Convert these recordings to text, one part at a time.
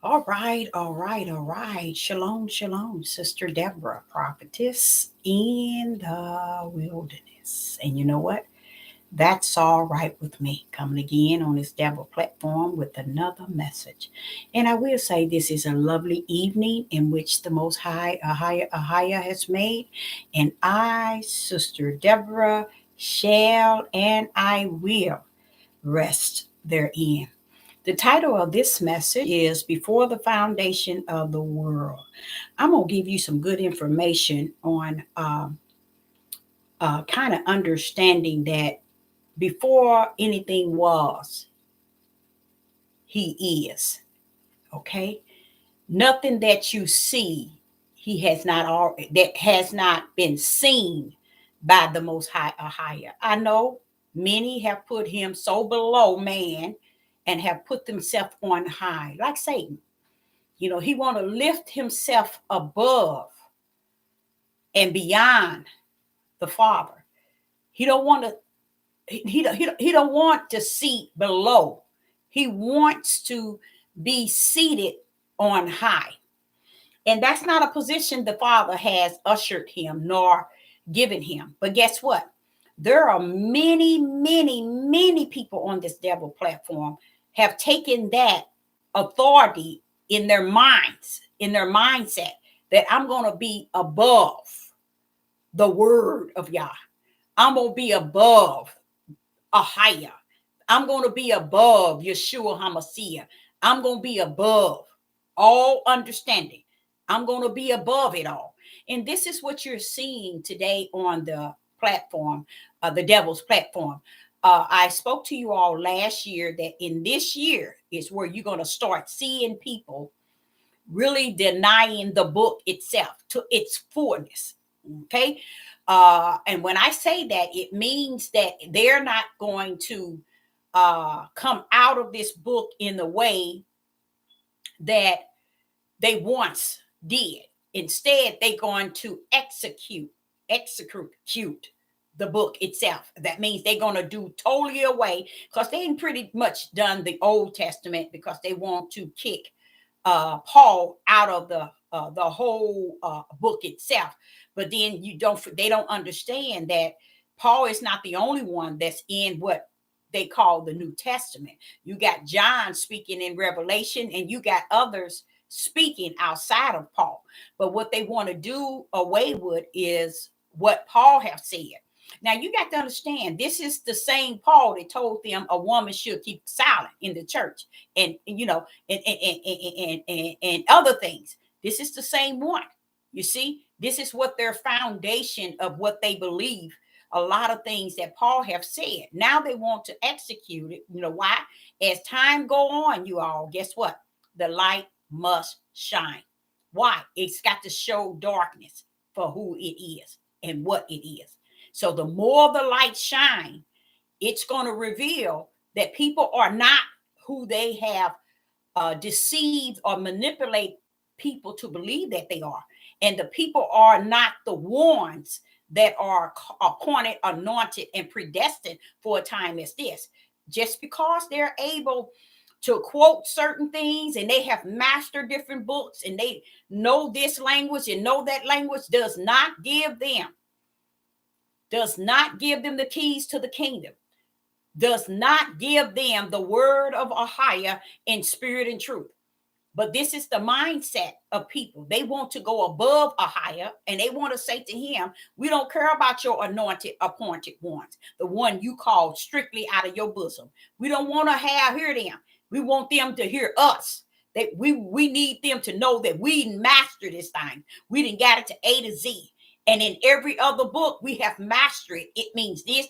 All right. Shalom, shalom, Sister Deborah, prophetess in the wilderness. And you know what? That's all right with me. Coming again on this Deborah platform with another message. And I will say this is a lovely evening in which the Most High, Ahaya has made. And I, Sister Deborah, shall and I will rest therein. The title of this message is Before the Foundation of the World. I'm going to give you some good information on kind of understanding that before anything was, He is. Okay? Nothing that you see, He has not already, that has not been seen by the Most High or higher. I know many have put Him so below man and have put themselves on high, like Satan. You know, he want to lift himself above and beyond the Father. He don't want to. He don't want to seat below. He wants to be seated on high, and that's not a position the Father has ushered him nor given him. But guess what? There are many people on this devil platform have taken that authority in their minds, in their mindset, that I'm going to be above the word of Yah. I'm going to be above Ahaya. I'm going to be above Yeshua HaMashiach. I'm going to be above all understanding. I'm going to be above it all. And this is what you're seeing today on the platform, the devil's platform. I spoke to you all last year that in this year is where you're going to start seeing people really denying the book itself to its fullness. Okay. And when I say that, it means that they're not going to come out of this book in the way that they once did. Instead, they're going to execute the book itself. That means they're going to do totally away, because they ain't pretty much done the Old Testament, because they want to kick Paul out of the whole book itself. But then they don't understand that Paul is not the only one that's in what they call the New Testament. You got John speaking in Revelation, and you got others speaking outside of Paul. But what they want to do away with is what Paul have said. Now you got to understand, this is the same Paul that told them a woman should keep silent in the church, and you know, and other things. This is the same one. You see, this is what their foundation of what they believe. A lot of things that Paul have said. Now they want to execute it. You know why? As time go on, you all, guess what? The light must shine. Why? It's got to show darkness for who it is and what it is. So the more the light shine, it's going to reveal that people are not who they have deceived or manipulate people to believe that they are. And the people are not the ones that are appointed, anointed, and predestined for a time as this. Just because they're able to quote certain things and they have mastered different books and they know this language and know that language does not give them the keys to the kingdom, does not give them the word of Ahia in spirit and truth. But this is the mindset of people. They want to go above Ahia, and they want to say to him, we don't care about your anointed, appointed ones, the one you call strictly out of your bosom. We don't want to hear them. We want them to hear us. That we need them to know that we mastered this thing. We didn't got it to A to Z. And in every other book, we have mastered it. It means this.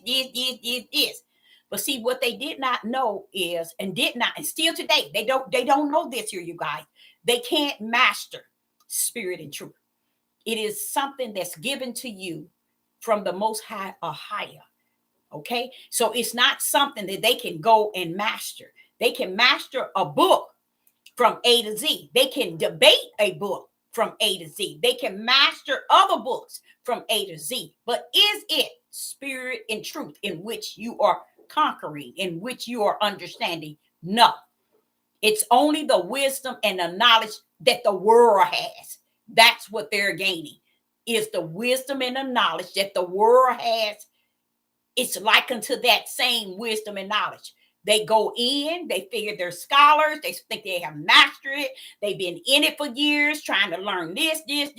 But see, what they did not know is, and still today, they don't know this here, you guys. They can't master spirit and truth. It is something that's given to you from the Most High or higher. Okay, so it's not something that they can go and master. They can master a book from A to Z. They can debate a book from A to Z. They can master other books from A to Z. But is it spirit and truth in which you are conquering, in which you are understanding? No. It's only the wisdom and the knowledge that the world has. That's what they're gaining, is the wisdom and the knowledge that the world has. It's likened to that same wisdom and knowledge. They go in, they figure they're scholars, they think they have mastered it. They've been in it for years trying to learn this. They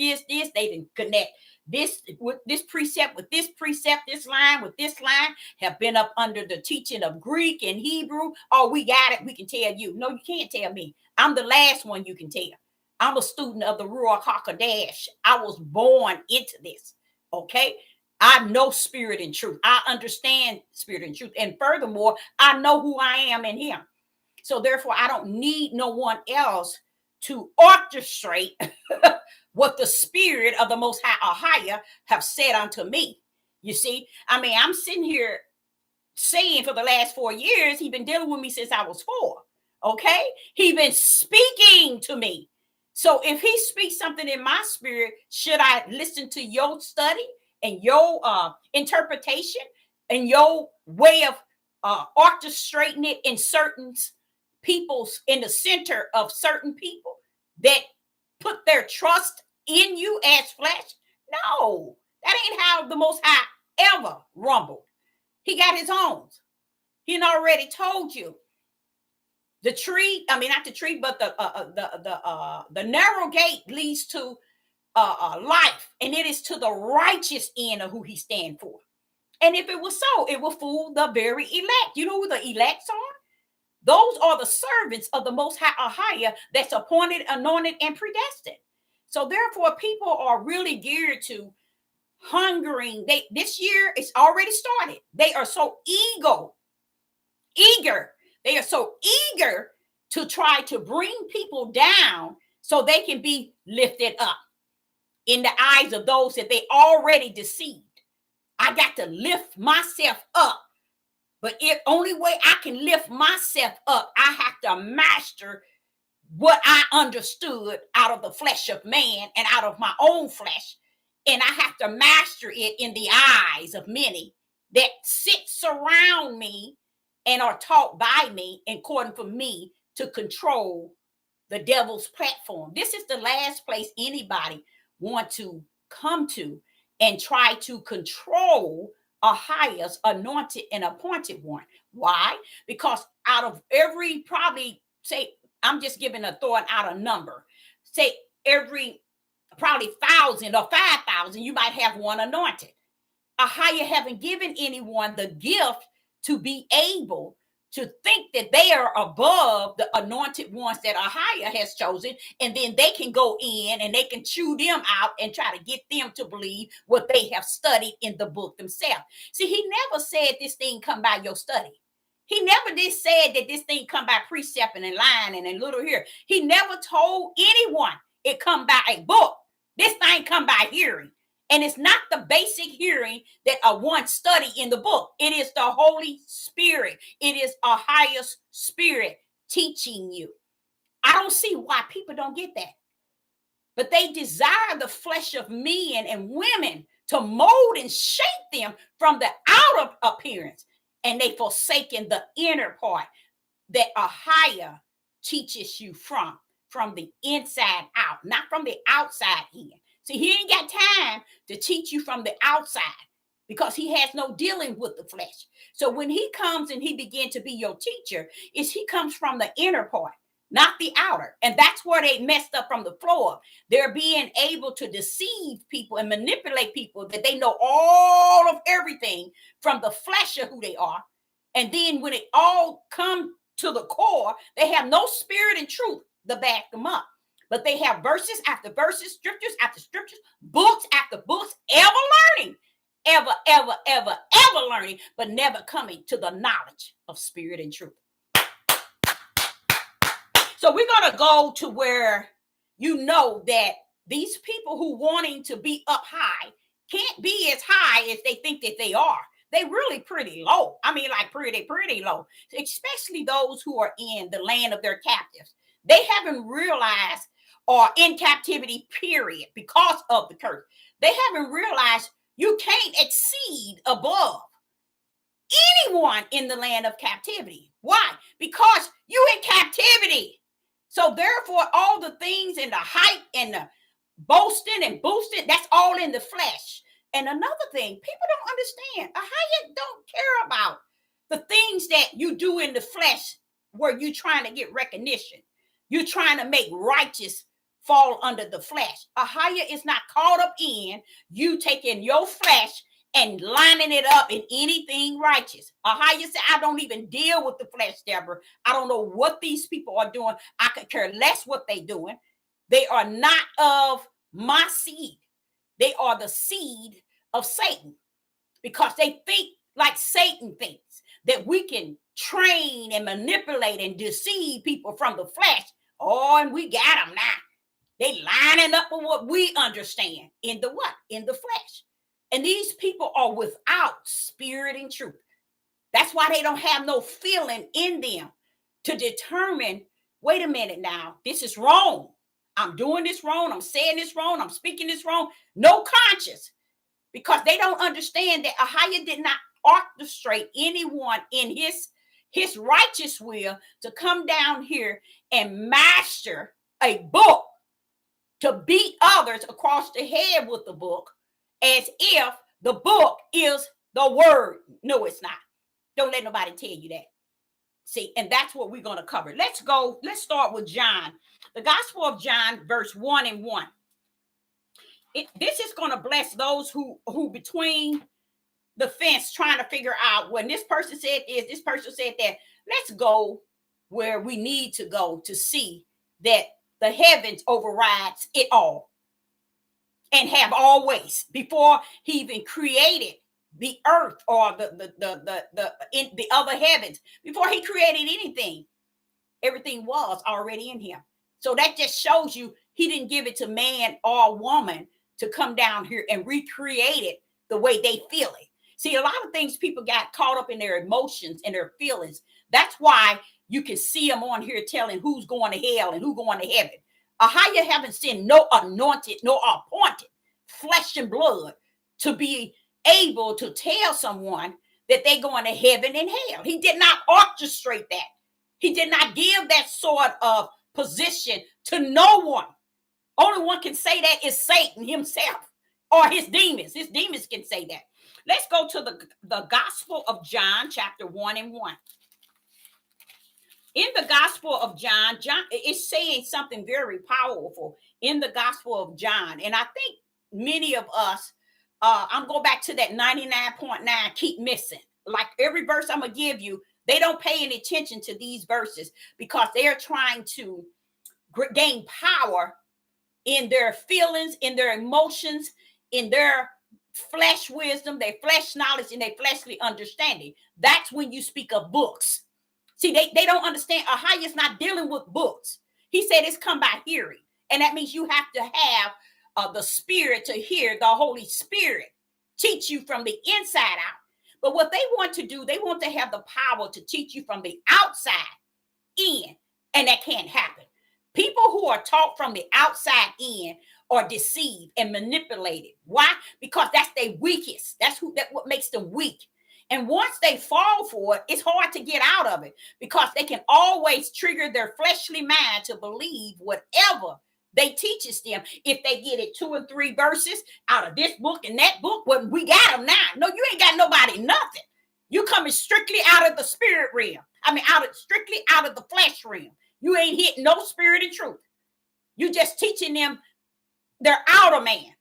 didn't connect this with this precept, this line with this line, have been up under the teaching of Greek and Hebrew. Oh, we got it. We can tell you. No, you can't tell me. I'm the last one you can tell. I'm a student of the Ruach HaKodesh. I was born into this. Okay. I know spirit and truth. I understand spirit and truth. And furthermore, I know who I am in him. So therefore, I don't need no one else to orchestrate what the spirit of the most high or higher have said unto me. You see, I mean, I'm sitting here saying for the last 4 years, he's been dealing with me since I was 4. Okay. He's been speaking to me. So if he speaks something in my spirit, should I listen to your study and your interpretation and your way of orchestrating it in certain people's, in the center of certain people that put their trust in you as flesh? No, that ain't how the Most High ever rumbled. He got his own. He already told you. The tree, I mean, not the tree, but the narrow gate leads to life, and it is to the righteous end of who he stands for. And if it was so, it will fool the very elect. You know who the elects are? Those are the servants of the Most High or higher that's appointed, anointed, and predestined. So therefore, people are really geared to hungering. This year, it's already started. They are so eager. They are so eager to try to bring people down so they can be lifted up in the eyes of those that they already deceived. I got to lift myself up. But if only way I can lift myself up, I have to master what I understood out of the flesh of man and out of my own flesh. And I have to master it in the eyes of many that sits around me and are taught by me, according for me to control the devil's platform. This is the last place anybody want to come to and try to control a highest anointed and appointed one. Why? Because out of every, probably say, I'm just giving throwing out a number, say every probably 1,000 or 5,000, you might have one anointed. A higher haven't given anyone the gift to be able to think that they are above the anointed ones that a higher has chosen, and then they can go in and they can chew them out and try to get them to believe what they have studied in the book themselves. See, he never said this thing come by your study. He never did said that this thing come by precept and line and little here. He never told anyone it come by a book. This thing come by hearing. And it's not the basic hearing that a one study in the book. It is the Holy Spirit. It is a highest spirit teaching you. I don't see why people don't get that. But they desire the flesh of men and women to mold and shape them from the outer appearance. And they forsaken the inner part that a higher teaches you from the inside out, not from the outside in. See, he ain't got time to teach you from the outside because he has no dealing with the flesh. So when he comes and he begins to be your teacher, he comes from the inner part, not the outer. And that's where they messed up from the floor. They're being able to deceive people and manipulate people that they know all of everything from the flesh of who they are. And then when it all comes to the core, they have no spirit and truth to back them up. But they have verses after verses, scriptures after scriptures, books after books, ever learning, ever learning, but never coming to the knowledge of spirit and truth. So we're going to go to where you know that these people who wanting to be up high can't be as high as they think that they are. They really pretty low. I mean, like pretty low, especially those who are in the land of their captives. They haven't realized, or in captivity, period, because of the curse. They haven't realized you can't exceed above anyone in the land of captivity. Why? Because you in captivity. So therefore, all the things and the hype and the boasting and boosting, that's all in the flesh. And another thing, people don't understand. Ahaya don't care about the things that you do in the flesh where you're trying to get recognition. You're trying to make righteous fall under the flesh. Ahaya is not caught up in you taking your flesh and lining it up in anything righteous. Ahaya said, I don't even deal with the flesh, Deborah. I don't know what these people are doing. I could care less what they're doing. They are not of my seed. They are the seed of Satan because they think like Satan thinks, that we can train and manipulate and deceive people from the flesh. Oh, and we got them now. They lining up with what we understand in the what? In the flesh. And these people are without spirit and truth. That's why they don't have no feeling in them to determine, wait a minute now, this is wrong. I'm doing this wrong. I'm saying this wrong. I'm speaking this wrong. No conscience. Because they don't understand that Ahaya did not orchestrate anyone in his righteous will to come down here and master a book to beat others across the head with the book as if the book is the word. No, it's not. Don't let nobody tell you that. See, and that's what we're going to cover. Let's start with John. The Gospel of John, verse 1 and 1. This is going to bless those who between the fence trying to figure out when this person said this person said that. Let's go where we need to go to see that the heavens overrides it all and have always, before he even created the earth or the other heavens, before he created anything, everything was already in him. So that just shows you he didn't give it to man or woman to come down here and recreate it the way they feel it. See, a lot of things people got caught up in their emotions and their feelings. That's why you can see them on here telling who's going to hell and who's going to heaven. Ahaya haven't seen no anointed, no appointed flesh and blood to be able to tell someone that they're going to heaven and hell. He did not orchestrate that. He did not give that sort of position to no one. Only one can say that is Satan himself or his demons. His demons can say that. Let's go to the Gospel of John, chapter 1 and 1. In the Gospel of John is saying something very powerful in the Gospel of John. And I think many of us, I'm going back to that 99.9, keep missing. Like every verse I'm going to give you, they don't pay any attention to these verses because they're trying to gain power in their feelings, in their emotions, in their flesh wisdom, their flesh knowledge, and their fleshly understanding. That's when you speak of books. See, they don't understand. Ahaya's not dealing with books. He said it's come by hearing. And that means you have to have the spirit to hear the Holy Spirit teach you from the inside out. But what they want to do, they want to have the power to teach you from the outside in. And that can't happen. People who are taught from the outside in are deceived and manipulated. Why? Because that's their weakest. That's what makes them weak. And once they fall for it, it's hard to get out of it because they can always trigger their fleshly mind to believe whatever they teaches them. If they get it 2 and 3 verses out of this book and that book, well, we got them now. No, you ain't got nobody nothing. You coming strictly out of the spirit realm. Strictly out of the flesh realm. You ain't hitting no spirit and truth. You just teaching them their outer man.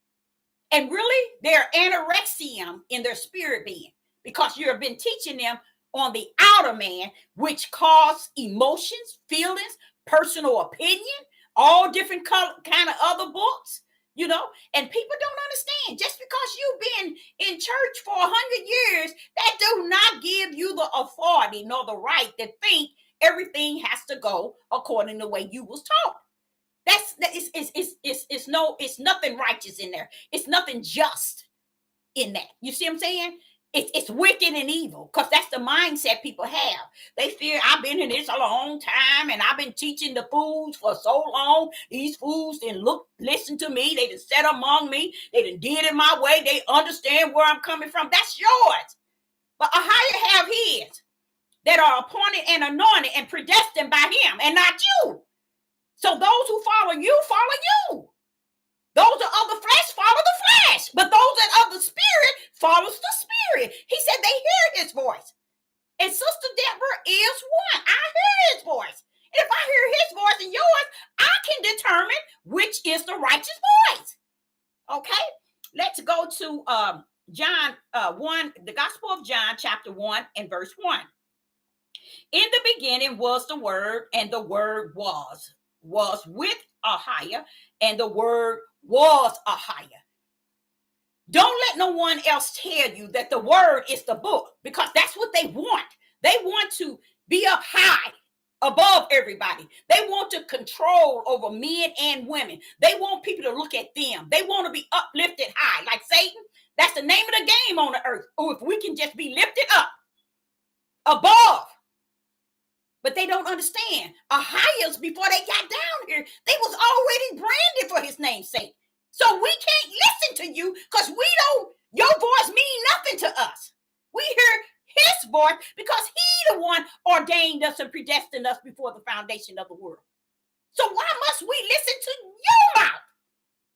And really, they're anorexium in their spirit being because you have been teaching them on the outer man, which cause emotions, feelings, personal opinion, all different kind of other books, and people don't understand. Just because you've been in church for 100 years, that do not give you the authority nor the right to think everything has to go according to the way you was taught. It's nothing righteous in there. It's nothing just in that. You see what I'm saying? It's wicked and evil because that's the mindset people have. They feel I've been in this a long time and I've been teaching the fools for so long. These fools didn't listen to me. They didn't sit among me. They didn't did it my way. They understand where I'm coming from. That's yours. But Ahiah have his that are appointed and anointed and predestined by him, and not you. So those who follow you, follow you. Those that of the flesh follow the flesh, but those that of the spirit follows the spirit. He said they hear his voice. And Sister Deborah is one. I hear his voice. And if I hear his voice and yours, I can determine which is the righteous voice. Okay, let's go to John 1, the Gospel of John, chapter 1 and verse 1. In the beginning was the Word, and the Word was with Ahiah, and the Word was Ahiah. Don't let no one else tell you that the Word is the book, because that's what they want. They want to be up high above everybody. They want to control over men and women. They want people to look at them. They want to be uplifted high, like Satan. That's the name of the game on the earth. Oh, if we can just be lifted up above. But they don't understand. Ahiahs, before they got down here, they was already branded for his name's sake. So we can't listen to you because we don't, your voice mean nothing to us. We hear his voice because he the one ordained us and predestined us before the foundation of the world. So why must we listen to your mouth?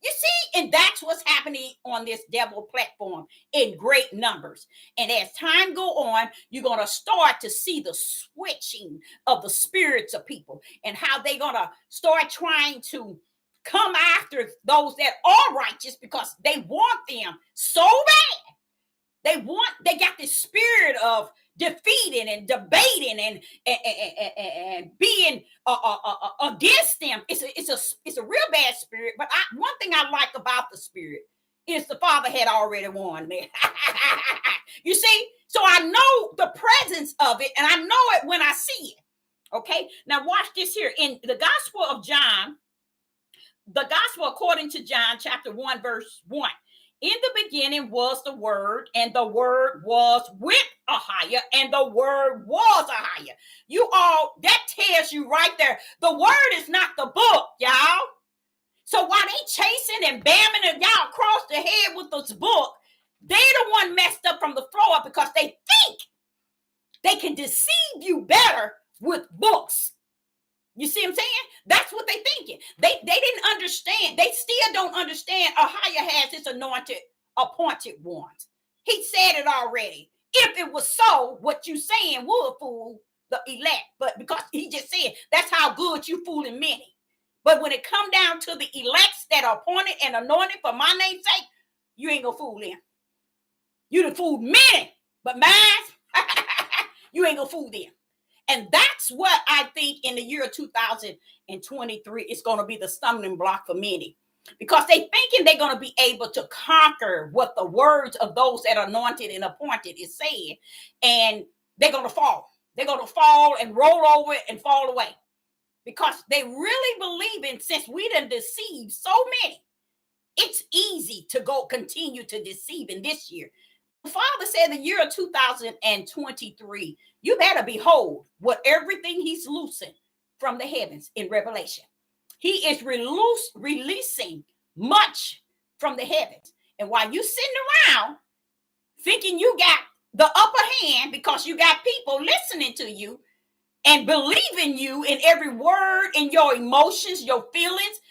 You see, and that's what's happening on this devil platform in great numbers. And as time go on, you're going to start to see the switching of the spirits of people and how they're going to start trying to come after those that are righteous because they want them so bad. They got this spirit of defeating and debating and being against them. It's a real bad spirit. But one thing I like about the spirit is the Father had already warned me. You see, so I know the presence of it, and I know it when I see it. Okay, now watch this here in the Gospel of John. The Gospel according to John, chapter 1, verse 1. In the beginning was the Word, and the Word was with Ahiah, and the Word was Ahiah. You all, that tells you right there, the Word is not the book, y'all. So while they chasing and bamming y'all across the head with this book, they the one messed up from the floor because they think they can deceive you better with books. You see what I'm saying? That's what they thinking. They didn't understand. They still don't understand. Ahiah has his anointed, appointed ones. He said it already. If it was so, what you saying would fool the elect. But because he just said, that's how good you fooling many. But when it come down to the elects that are appointed and anointed for my name's sake, you ain't gonna fool them. You done fooled many, but mine, you ain't gonna fool them. And that's what I think in the year 2023 is going to be the stumbling block for many, because they thinking they're going to be able to conquer what the words of those that are anointed and appointed is saying, and they're going to fall. They're going to fall and roll over and fall away because they really believe in, since we done deceived so many, it's easy to go continue to deceive in this year. The Father said the year of 2023, you better behold what everything he's loosing from the heavens in Revelation. He is releasing much from the heavens. And while you sitting around thinking you got the upper hand because you got people listening to you and believing you in every word, in your emotions, your feelings,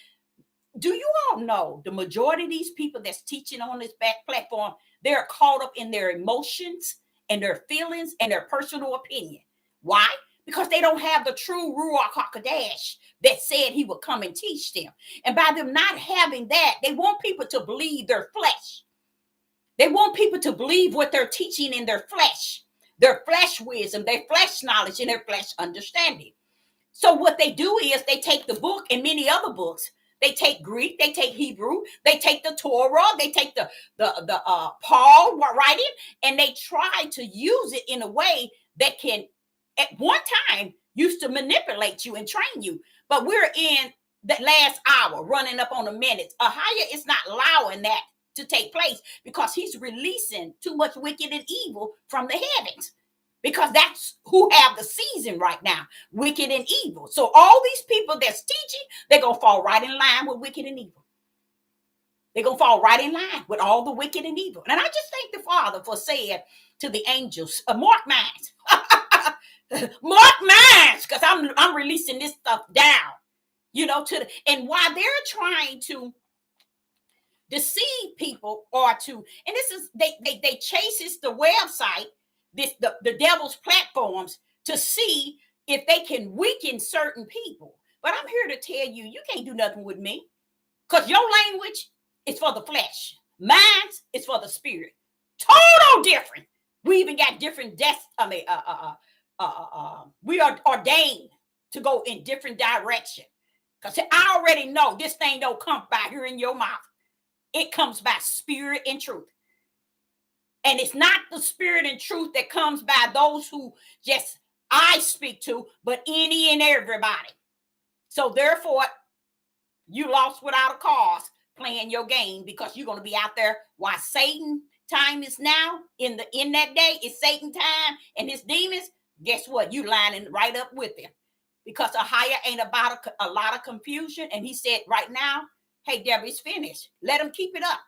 do you all know the majority of these people that's teaching on this back platform, they're caught up in their emotions and their feelings and their personal opinion. Why? Because they don't have the true Ruach HaKodesh that said he would come and teach them. And by them not having that, they want people to believe their flesh. They want people to believe what they're teaching in their flesh wisdom, their flesh knowledge, and their flesh understanding. So what they do is they take the book and many other books. They take Greek, they take Hebrew, they take the Torah, they take the Paul writing, and they try to use it in a way that can, at one time, used to manipulate you and train you. But we're in the last hour, running up on the minutes. Ahiah is not allowing that to take place because he's releasing too much wicked and evil from the heavens. Because that's who have the season right now, wicked and evil. So all these people that's teaching, they're going to fall right in line with wicked and evil. They're going to fall right in line with all the wicked and evil. And I just thank the Father for saying to the angels, mark minds. Mark minds, because I'm releasing this stuff down, and while they're trying to deceive people or to, and this is, they chases the website, the devil's platforms, to see if they can weaken certain people. But I'm here to tell you, you can't do nothing with me, because your language is for the flesh, mine is for the spirit. Total different. We even got different we are ordained to go in different direction, because I already know this thing don't come by hearing your mouth. It comes by spirit and truth. And it's not the spirit and truth that comes by those who just I speak to, but any and everybody. So therefore, you lost without a cause playing your game, because you're going to be out there while Satan time is now. In that day, it's Satan time and his demons. Guess what? You lining right up with them, because Ahia ain't about a lot of confusion. And he said right now, hey, Deborah, it's finished. Let them keep it up.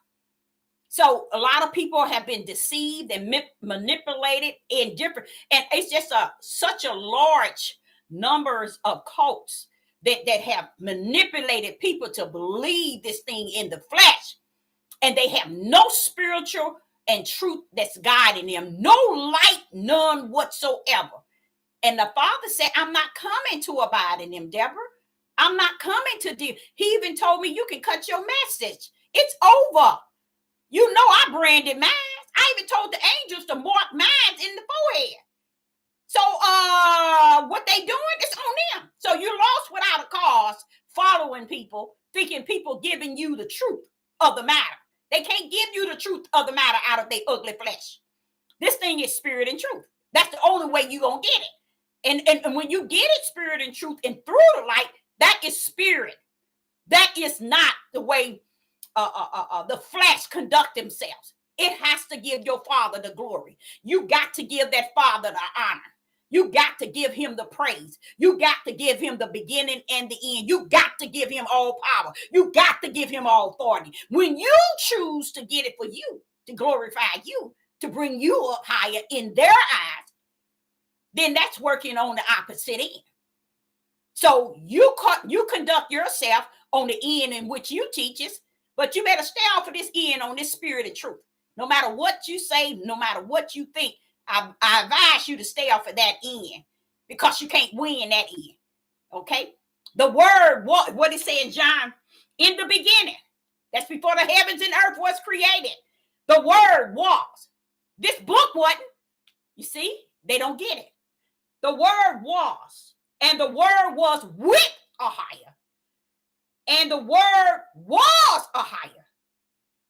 So a lot of people have been deceived and manipulated in different, and it's just such a large numbers of cults that have manipulated people to believe this thing in the flesh, and they have no spiritual and truth that's guiding them, no light, none whatsoever. And the Father said, I'm not coming to abide in them, Deborah. I'm not coming to deal. He even told me, you can cut your message. It's over. You know I branded mine. I even told the angels to mark mine in the forehead. So what they doing is on them. So you lost without a cause, following people, thinking people giving you the truth of the matter. They can't give you the truth of the matter out of their ugly flesh. This thing is spirit and truth. That's the only way you're going to get it. And when you get it, spirit and truth, and through the light, that is spirit. That is not the way the flesh conduct themselves. It has to give your Father the glory. You got to give that Father the honor. You got to give him the praise. You got to give him the beginning and the end. You got to give him all power. You got to give him all authority. When you choose to get it for you, to glorify you, to bring you up higher in their eyes, then that's working on the opposite end. So you conduct yourself on the end in which you teach us, but you better stay off of this end on this spirit of truth. No matter what you say, no matter what you think, I advise you to stay off of that end, because you can't win that end. Okay? The word, what it say in John, in the beginning, that's before the heavens and earth was created. The word was. This book wasn't. You see, they don't get it. The word was, and the word was with Ahia, and the word was Ahia.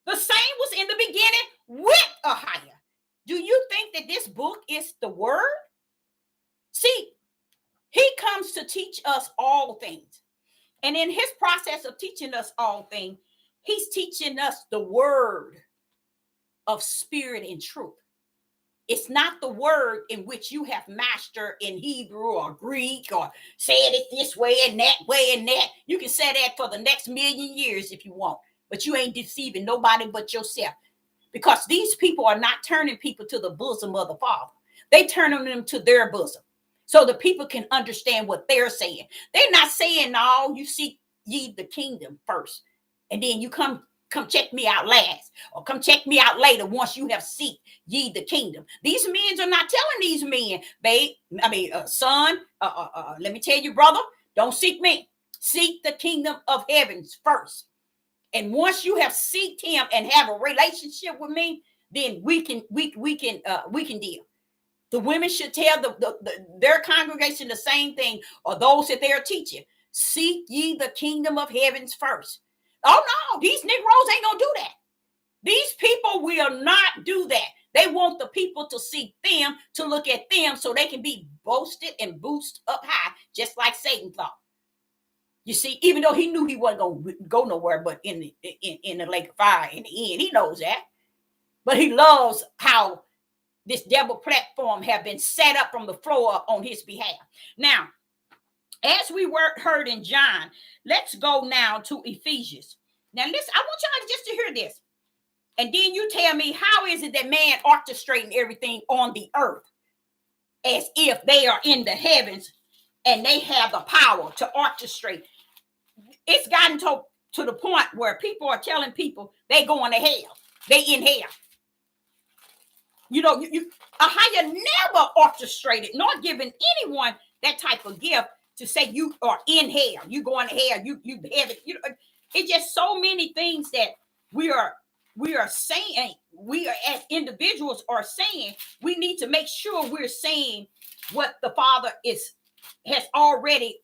The same was in the beginning with Ahia. Do you think that this book is the word? See, he comes to teach us all things. And in his process of teaching us all things, he's teaching us the word of spirit and truth. It's not the word in which you have mastered in Hebrew or Greek, or said it this way and that way and that. You can say that for the next million years if you want, but you ain't deceiving nobody but yourself. Because these people are not turning people to the bosom of the Father. They turning them to their bosom, so the people can understand what they're saying. They're not saying, no, you seek ye the kingdom first, and then you come check me out last, or come check me out later once you have seek ye the kingdom. These men are not telling these men, son, let me tell you, brother, don't seek me. Seek the kingdom of heavens first. And once you have seeked him and have a relationship with me, then we can deal. The women should tell their congregation the same thing, or those that they're teaching. Seek ye the kingdom of heavens first. Oh no, these Negroes ain't gonna do that. These people will not do that. They want the people to see them, to look at them, so they can be boasted and boosted up high, just like Satan thought. You see, even though he knew he wasn't going to go nowhere but in the lake of fire in the end, he knows that. But he loves how this devil platform have been set up from the floor up on his behalf. Now, as we heard in John, let's go now to Ephesians. Now listen, I want y'all just to hear this. And then you tell me, how is it that man orchestrating everything on the earth as if they are in the heavens and they have the power to orchestrate? It's gotten to the point where people are telling people they going to hell. They in hell. You know, Ahaya never orchestrated nor given anyone that type of gift to say you are in hell. You going to hell. You have it. You know, it's just so many things that we are saying. We are, as individuals, are saying. We need to make sure we're saying what the Father has already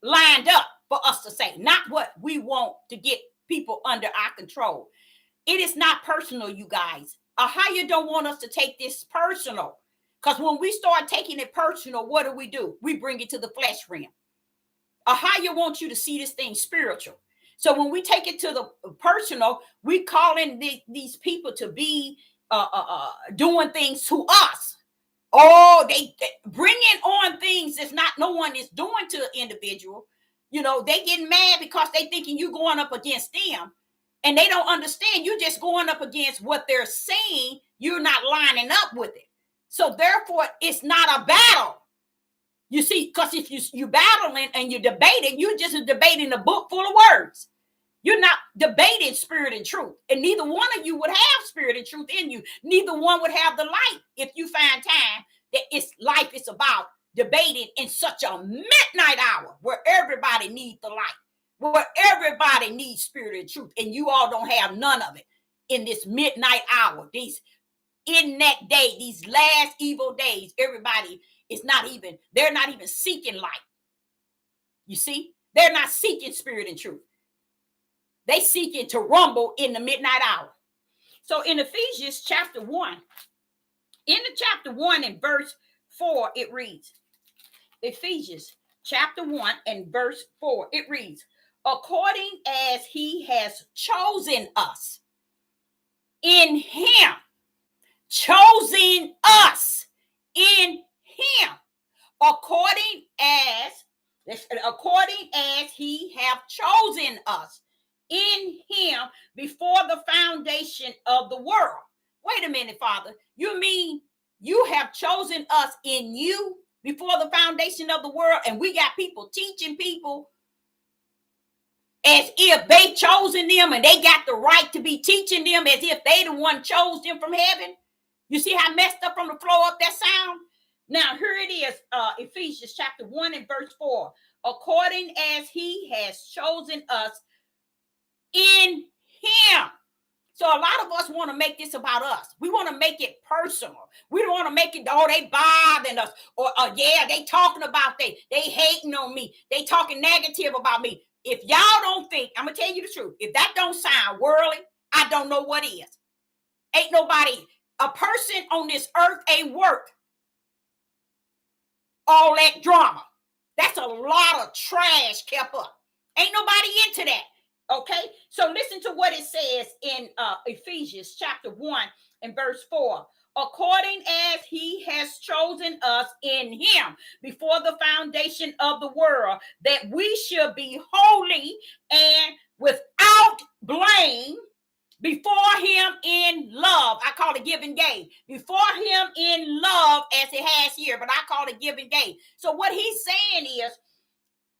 lined up for us to say, not what we want to get people under our control. It is not personal, you guys. Ahaya don't want us to take this personal, because when we start taking it personal, what do? We bring it to the flesh realm. Ahaya wants you to see this thing spiritual. So when we take it to the personal, we call in these people to be doing things to us. Oh, they bringing on things that no one is doing to an individual. You know, they getting mad because they thinking you going up against them. And they don't understand. You're just going up against what they're saying. You're not lining up with it. So therefore, it's not a battle. You see, because if you battling and you're debating, you're just debating a book full of words. You're not debating spirit and truth. And neither one of you would have spirit and truth in you. Neither one would have the light if you find time that life is about debating in such a midnight hour where everybody needs the light. Where everybody needs spirit and truth, and you all don't have none of it in this midnight hour. In that day, these last evil days, everybody they're not even seeking light. You see, they're not seeking spirit and truth. They seeking to rumble in the midnight hour. So in Ephesians chapter 1, and verse 4, it reads, Ephesians chapter 1 and verse 4, it reads, according as he has chosen us in him, chosen us in him, according as he have chosen us in him before the foundation of the world. Wait a minute, Father. You mean you have chosen us in you before the foundation of the world, and we got people teaching people as if they chosen them and they got the right to be teaching them as if they the one chose them from heaven? You see how messed up from the flow up that sound? Now here it is, Ephesians chapter 1 and verse 4. According as he has chosen us in him. So a lot of us want to make this about us. We want to make it personal. We don't want to make it, oh, they bothering us. Or yeah, they talking about they hating on me. They talking negative about me. If y'all don't think, I'm going to tell you the truth. If that don't sound worldly, I don't know what is. Ain't nobody, a person on this earth ain't worth all that drama. That's a lot of trash kept up. Ain't nobody into that. Okay, so listen to what it says in Ephesians chapter 1 and verse 4. According as he has chosen us in him before the foundation of the world, that we should be holy and without blame before him in love. I call it give and gain. Before him in love, as it has here, but I call it give and gain. So what he's saying is,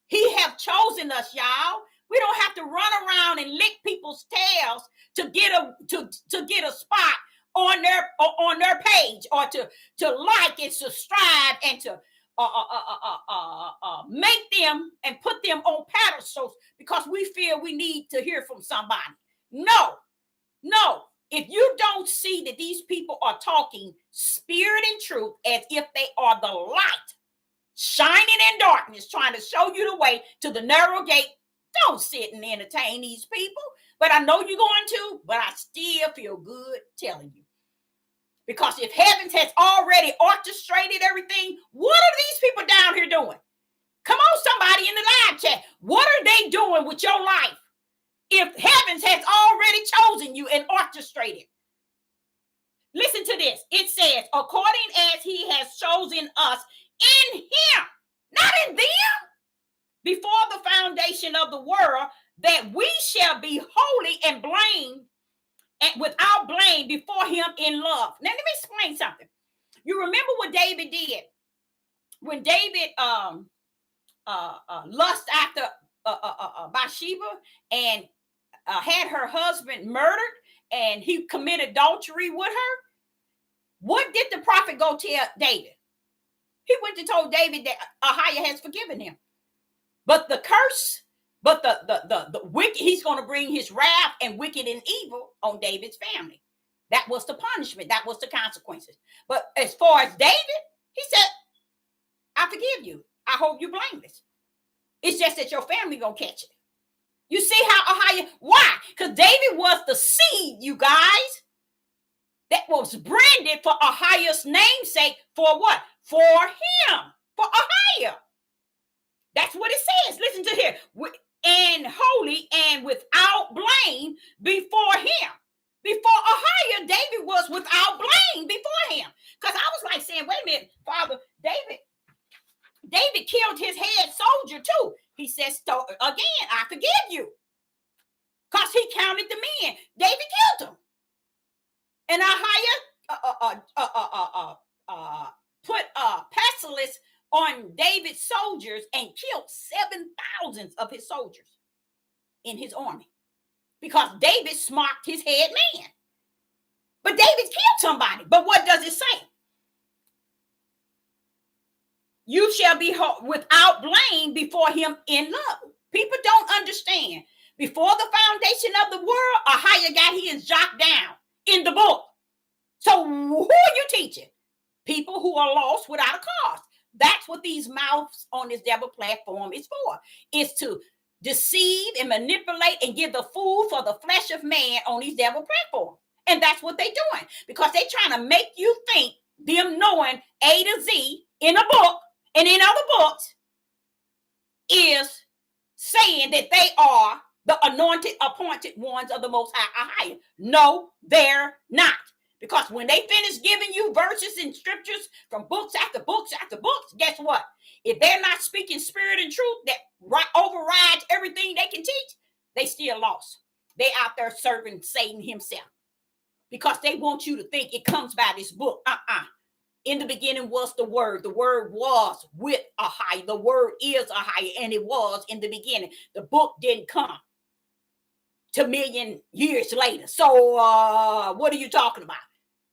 he have chosen us, y'all. We don't have to run around and lick people's tails to get a spot on their page, or to like and subscribe and to make them and put them on pedestals because we feel we need to hear from somebody. No. If you don't see that these people are talking spirit and truth as if they are the light shining in darkness, trying to show you the way to the narrow gate, don't sit and entertain these people. But I know you're going to, but I still feel good telling you. Because if heavens has already orchestrated everything, what are these people down here doing? Come on, somebody in the live chat. What are they doing with your life? If heavens has already chosen you and orchestrated. Listen to this. It says, according as he has chosen us in him, not in them, before the foundation of the world, that we shall be holy and without blame before him in love. Now, let me explain something. You remember what David did when David lust after Bathsheba and had her husband murdered, and he committed adultery with her. What did the prophet go tell David? He went and told David that Ahiah has forgiven him. But the curse, but the wicked, he's going to bring his wrath and wicked and evil on David's family. That was the punishment. That was the consequences. But as far as David, he said, I forgive you. I hope you're blameless. It's just that your family going to catch it. You see how Ahiah, why? Because David was the seed, you guys, that was branded for Ahiah's namesake. For what? For him. For Ahiah. That's what it says. Listen to here. And holy and without blame before him. Before Ahiah, David was without blame before him. Because I was like saying, wait a minute, Father, David killed his head soldier too. He says, so again, I forgive you. Because he counted the men. David killed them. And Ahiah put pestilence on David's soldiers and killed 7,000 of his soldiers in his army. Because David smocked his head man. But David killed somebody. But what does it say? You shall be without blame before him in love. People don't understand. Before the foundation of the world, Ahiah got his jot down in the book. So who are you teaching? People who are lost without a cause. That's what these mouths on this devil platform is for. It's to deceive and manipulate and give the food for the flesh of man on these devil platforms. And that's what they're doing. Because they're trying to make you think them knowing A to Z in a book and in other books is saying that they are the anointed, appointed ones of the Most High. No, they're not. Because when they finish giving you verses and scriptures from books after books after books, guess what? If they're not speaking spirit and truth that overrides everything they can teach, they still lost. They out there serving Satan himself. Because they want you to think it comes by this book. In the beginning was the Word. The Word was with Ahiah. The Word is Ahiah, and it was in the beginning. The book didn't come to a million years later. So what are you talking about?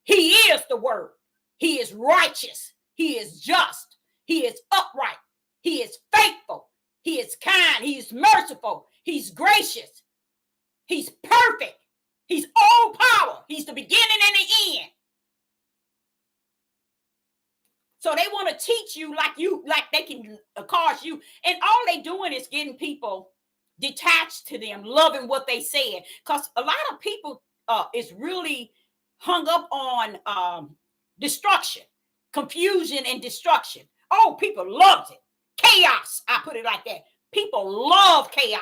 He is the Word. He is righteous. He is just. He is upright. He is faithful. He is kind. He is merciful. He's gracious. He's perfect. He's all power. He's the beginning and the end. So they want to teach you like they can cause you. And all they doing is getting people detached to them, loving what they said. Because a lot of people is really hung up on destruction, confusion and destruction. Oh, people loved it. Chaos, I put it like that. People love chaos.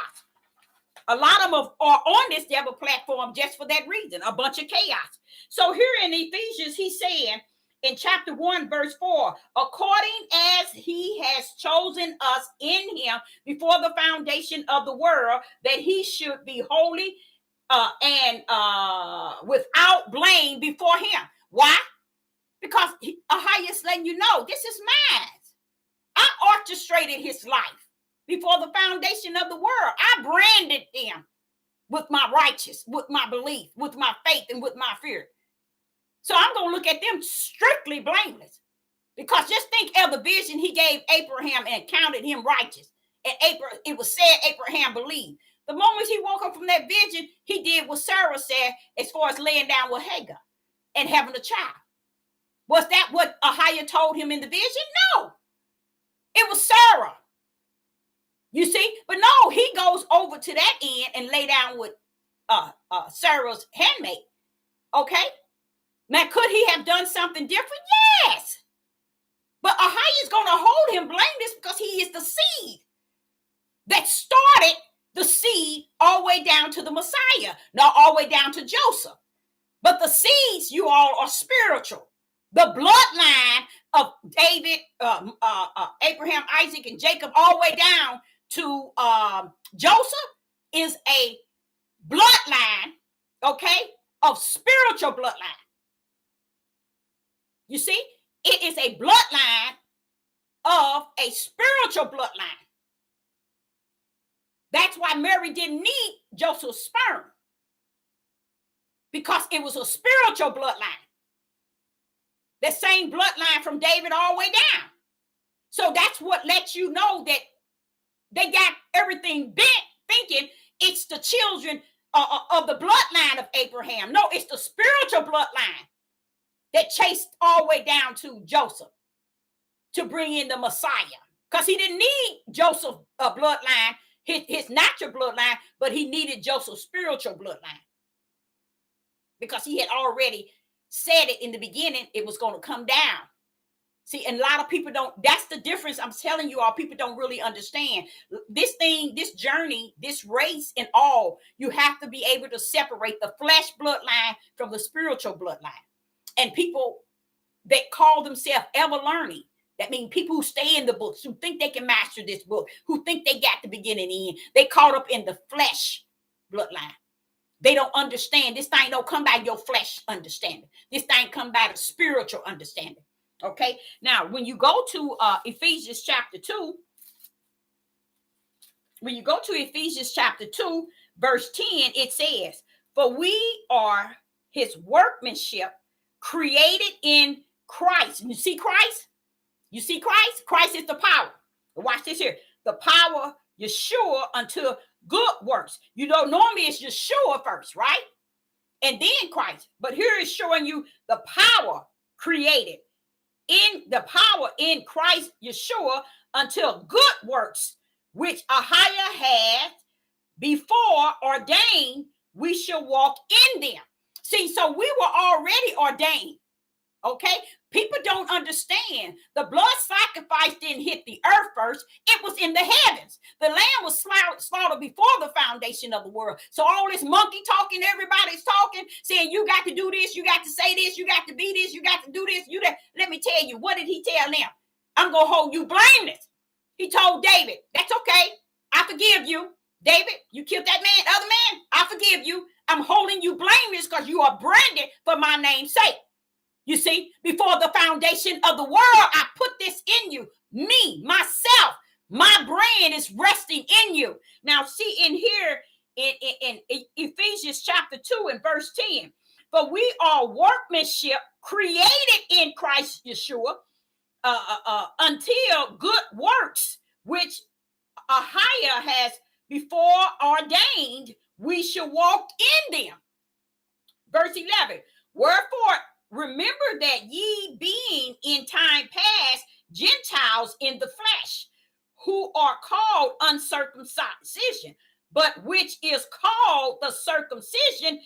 A lot of them are on this devil platform just for that reason, a bunch of chaos. So here in Ephesians, he's saying, in chapter 1, verse 4, according as he has chosen us in him before the foundation of the world, that he should be holy and without blame before him. Why? Because Ahiah is letting you know, this is mine. I orchestrated his life before the foundation of the world. I branded him with my righteous, with my belief, with my faith, and with my fear. So I'm going to look at them strictly blameless. Because just think of the vision he gave Abraham and counted him righteous. And it was said Abraham believed. The moment he woke up from that vision, he did what Sarah said as far as laying down with Hagar and having a child. Was that what Ahiah told him in the vision? No. It was Sarah. You see? But no, he goes over to that end and lay down with Sarah's handmaid. Okay? Now, could he have done something different? Yes. But Ahiah is going to hold him blameless because he is the seed that started the seed all the way down to the Messiah, not all the way down to Joseph. But the seeds, you all, are spiritual. The bloodline of David, Abraham, Isaac, and Jacob, all the way down to Joseph, is a bloodline, okay, of spiritual bloodline. You see, it is a bloodline of a spiritual bloodline. That's why Mary didn't need Joseph's sperm, because it was a spiritual bloodline. The same bloodline from David all the way down. So that's what lets you know that they got everything bent, thinking it's the children of the bloodline of Abraham. No, it's the spiritual bloodline that chased all the way down to Joseph to bring in the Messiah. Because he didn't need Joseph's bloodline, his natural bloodline, but he needed Joseph's spiritual bloodline. Because he had already said it in the beginning, it was going to come down. See, and a lot of people don't, that's the difference. I'm telling you all, people don't really understand this thing, this journey, this race and all. You have to be able to separate the flesh bloodline from the spiritual bloodline. And people that call themselves ever learning, that means people who stay in the books, who think they can master this book, who think they got the beginning and end, they caught up in the flesh bloodline. They don't understand. This thing don't come by your flesh understanding. This thing come by the spiritual understanding. Okay. Now, when you go to Ephesians chapter 2, verse 10, it says, "For we are his workmanship, created in Christ." You see Christ? You see Christ? Christ is the power. Watch this here. The power, Yeshua, unto good works. You know, normally it's Yeshua first, right? And then Christ. But here it's showing you the power created in Christ Yeshua until good works, which Ahiah had before ordained we shall walk in them. See, so we were already ordained. Okay, people don't understand. The blood sacrifice didn't hit the earth first. It was in the heavens. The lamb was slaughtered before the foundation of the world. So all this monkey talking, everybody's talking, saying you got to do this, you got to say this, you got to be this, you got to do this, you that. Let me tell you, what did he tell them? I'm going to hold you blameless. He told David, that's okay. I forgive you. David, you killed that man, other man. I forgive you. I'm holding you blameless because you are branded for my name's sake. You see, before the foundation of the world, I put this in you. Me, myself, my brand is resting in you. Now, see in here in Ephesians chapter 2 and verse 10, "For we are workmanship created in Christ Yeshua until good works, which Ahiah has before ordained, we shall walk in them." Verse 11, "Wherefore, remember that ye being in time past Gentiles in the flesh, who are called uncircumcision, but which is called the circumcision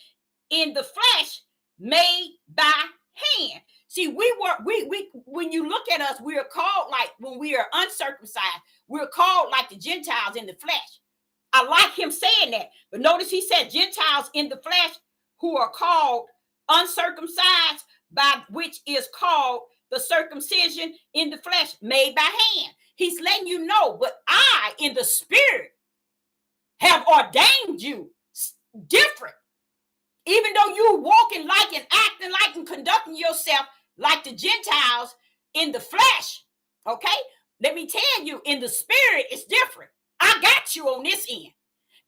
in the flesh made by hand." See, we when you look at us, we are called like, when we are uncircumcised, we're called like the Gentiles in the flesh. I like him saying that, but notice he said Gentiles in the flesh who are called uncircumcised, by which is called the circumcision in the flesh made by hand. He's letting you know, but I in the spirit have ordained you different. Even though you're walking like and acting like and conducting yourself like the Gentiles in the flesh, okay? Let me tell you, in the spirit, it's different. I got you on this end.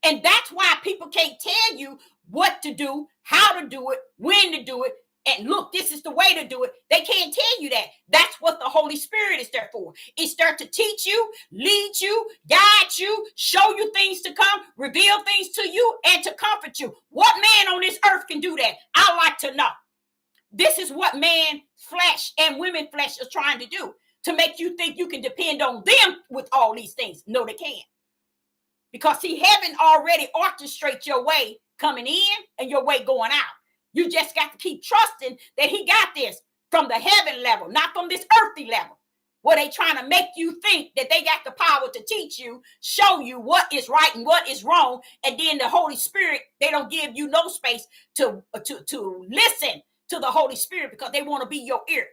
And that's why people can't tell you what to do, how to do it, when to do it. And look, this is the way to do it. They can't tell you that. That's what the Holy Spirit is there for. It's there to teach you, lead you, guide you, show you things to come, reveal things to you, and to comfort you. What man on this earth can do that? I like to know. This is what man flesh and women flesh is trying to do, to make you think you can depend on them with all these things. No, they can't. Because see, heaven already orchestrates your way coming in and your way going out. You just got to keep trusting that he got this from the heaven level, not from this earthly level, where they trying to make you think that they got the power to teach you, show you what is right and what is wrong. And then the Holy Spirit, they don't give you no space to listen to the Holy Spirit, because they want to be your ear.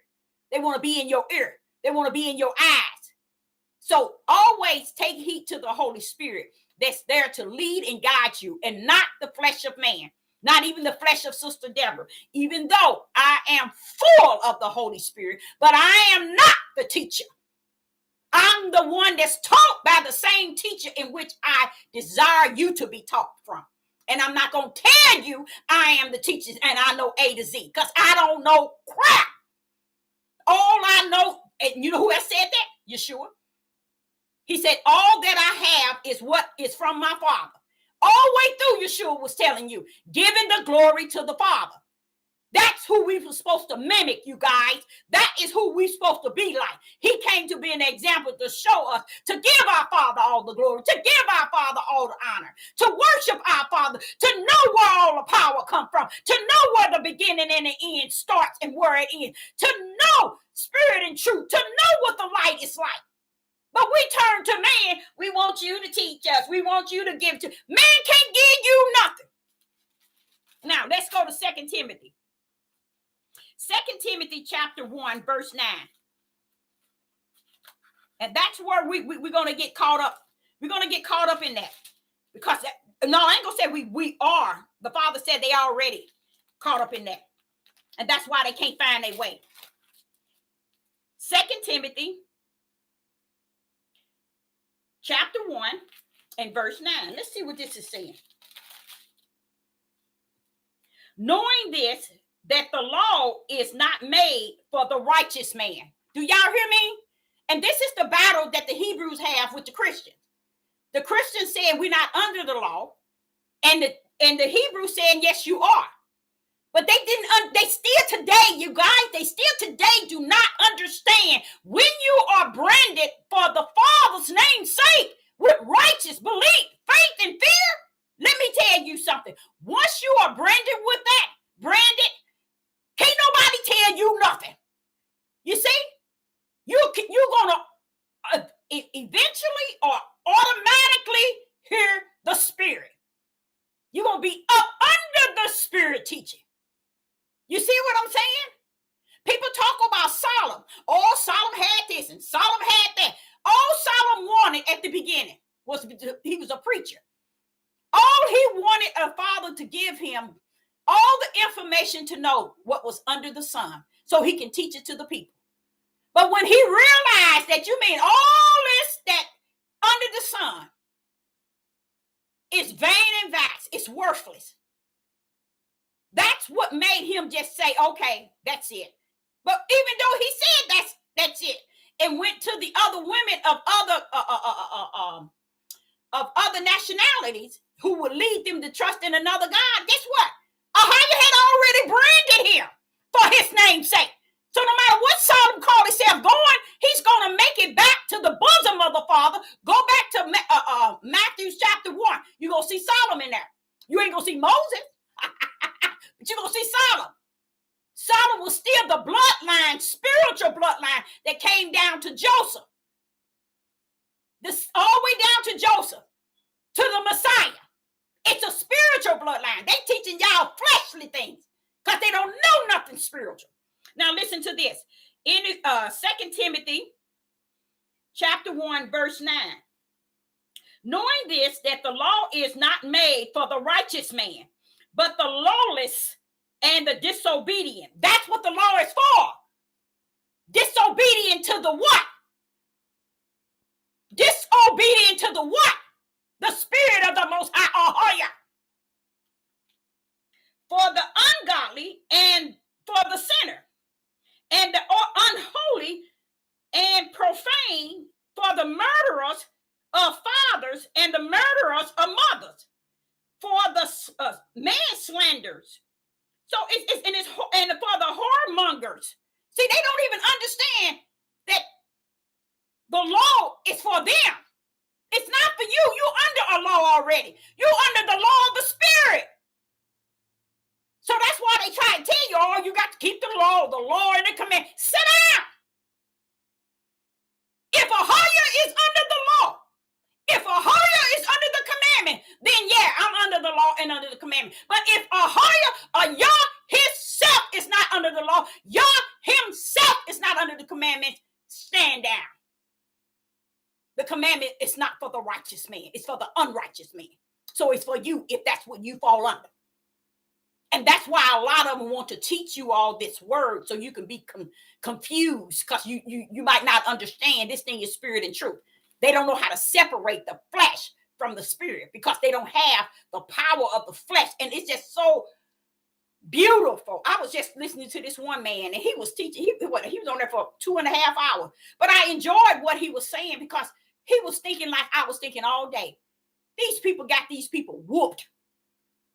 They want to be in your ear. They want to be in your eyes. So always take heed to the Holy Spirit. that's there to lead and guide you, and not the flesh of man, not even the flesh of Sister Deborah, even though I am full of the Holy Spirit, but I am not the teacher. I'm the one that's taught by the same teacher in which I desire you to be taught from. And I'm not going to tell you I am the teacher and I know A to Z, because I don't know crap. All I know, and you know who has said that? Yeshua. He said, all that I have is what is from my Father. All the way through, Yeshua was telling you, giving the glory to the Father. That's who we were supposed to mimic, you guys. That is who we're supposed to be like. He came to be an example to show us, to give our Father all the glory, to give our Father all the honor, to worship our Father, to know where all the power comes from, to know where the beginning and the end starts and where it ends, to know spirit and truth, to know what the light is like. But we turn to man. We want you to teach us. We want you to give to. Man can't give you nothing. Now, let's go to 2 Timothy. 2 Timothy chapter 1, verse 9. And that's where we're going to get caught up. We're going to get caught up in that. Because, no, I ain't going to say we are. The Father said they already caught up in that. And that's why they can't find their way. 2 Timothy chapter 1 and verse 9. Let's see what this is saying. Knowing this, that the law is not made for the righteous man. Do y'all hear me? And this is the battle that the Hebrews have with the Christians. The Christians saying we're not under the law, and the Hebrews saying yes, you are. But they still today, you guys, they still today do not understand when you are branded for the Father's name's sake with righteous belief, faith, and fear. Let me tell you something. Once you are branded with that, branded, can't nobody tell you nothing. You see, you're gonna eventually or automatically hear the Spirit. You're gonna be up under the Spirit teaching. You see what I'm saying? People talk about Solomon. Oh, Solomon had this and Solomon had that. All Solomon wanted at the beginning was he was a preacher. All he wanted a father to give him all the information to know what was under the sun so he can teach it to the people. But when he realized that you mean all this that under the sun is vain and vast, it's worthless. That's what made him just say, okay, that's it. But even though he said that's it, and went to the other women of other nationalities who would lead them to trust in another God, guess what? Ahijah had already branded him for his name's sake. So no matter what Solomon called himself going, he's going to make it back to the bosom of the Father. Go back to Matthew chapter 1. You're going to see Solomon there. You ain't going to see Moses. But you're going to see Solomon. Solomon was still the bloodline, spiritual bloodline that came down to Joseph. This all the way down to Joseph, to the Messiah. It's a spiritual bloodline. They teaching y'all fleshly things because they don't know nothing spiritual. Now listen to this. In 2 Timothy chapter 1, verse 9. Knowing this, that the law is not made for the righteous man, but the lawless and the disobedient. That's what the law is for. Disobedient to the what? Disobedient to the what? The Spirit of the Most High, Ahijah. For the ungodly and for the sinner, and the unholy and profane, for the murderers of fathers and the murderers of mothers, for the manslanders. So and for the whoremongers. See, they don't even understand that the law is for them. It's not for you. You're under a law already. You're under the law of the Spirit. So that's why they try to tell you, oh, you got to keep the law and the command. Sit down. If Ahijah is under the law, if Ahijah is under the commandment, then yeah, I'm under the law and under the commandment. But if Ahijah, Yah himself is not under the law, Yah himself is not under the commandment, stand down. The commandment is it's not for the righteous man. It's for the unrighteous man. So it's for you if that's what you fall under. And that's why a lot of them want to teach you all this word so you can be confused, because you might not understand this thing is spirit and truth. They don't know how to separate the flesh from the spirit because they don't have the power of the flesh. And it's just so beautiful. I was just listening to this one man, and he was teaching. He was on there for 2.5 hours. But I enjoyed what he was saying because he was thinking like I was thinking all day. These people got these people whooped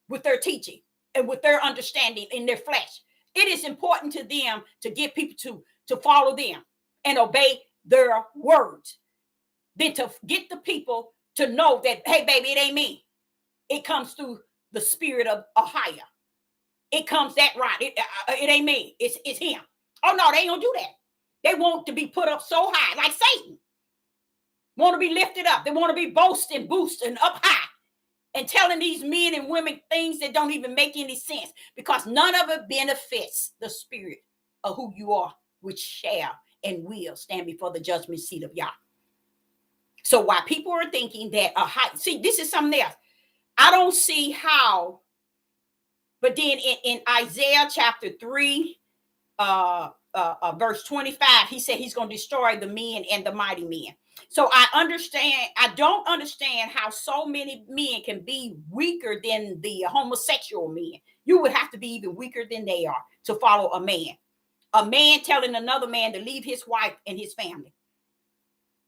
with their teaching and with their understanding in their flesh. It is important to them to get people to follow them and obey their words, than to get the people to know that, hey, baby, it ain't me. It comes through the spirit of Ahia. It comes that right. It ain't me. It's him. Oh, no, they ain't gonna do that. They want to be put up so high, like Satan. Want to be lifted up. They want to be boasting up high and telling these men and women things that don't even make any sense, because none of it benefits the spirit of who you are, which shall and will stand before the judgment seat of Yah. So while people are thinking that see, this is something else. I don't see how, but then in Isaiah chapter 3, verse 25, he said he's going to destroy the men and the mighty men. So I don't understand how so many men can be weaker than the homosexual men. You would have to be even weaker than they are to follow a man. A man telling another man to leave his wife and his family.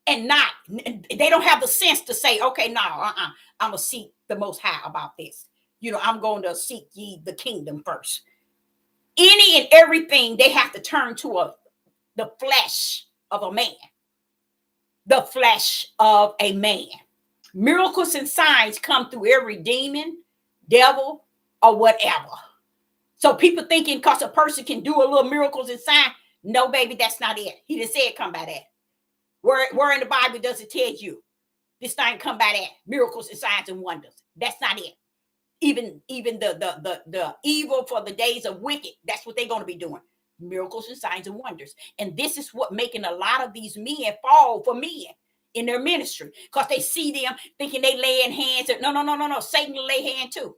And they don't have the sense to say, okay, no, I'm going to seek the Most High about this. I'm going to seek ye the kingdom first. Any and everything, they have to turn to the flesh of a man. The flesh of a man. Miracles and signs come through every demon, devil, or whatever. So people thinking because a person can do a little miracles and signs, no, baby, that's not it. He didn't say it come by that. Where in the Bible does it tell you this thing come by that? Miracles and signs and wonders. That's not it. Even the evil for the days of wicked, that's what they're going to be doing. Miracles and signs and wonders. And this is what making a lot of these men fall for men in their ministry, because they see them thinking they laying hands. No. Satan will lay hand too.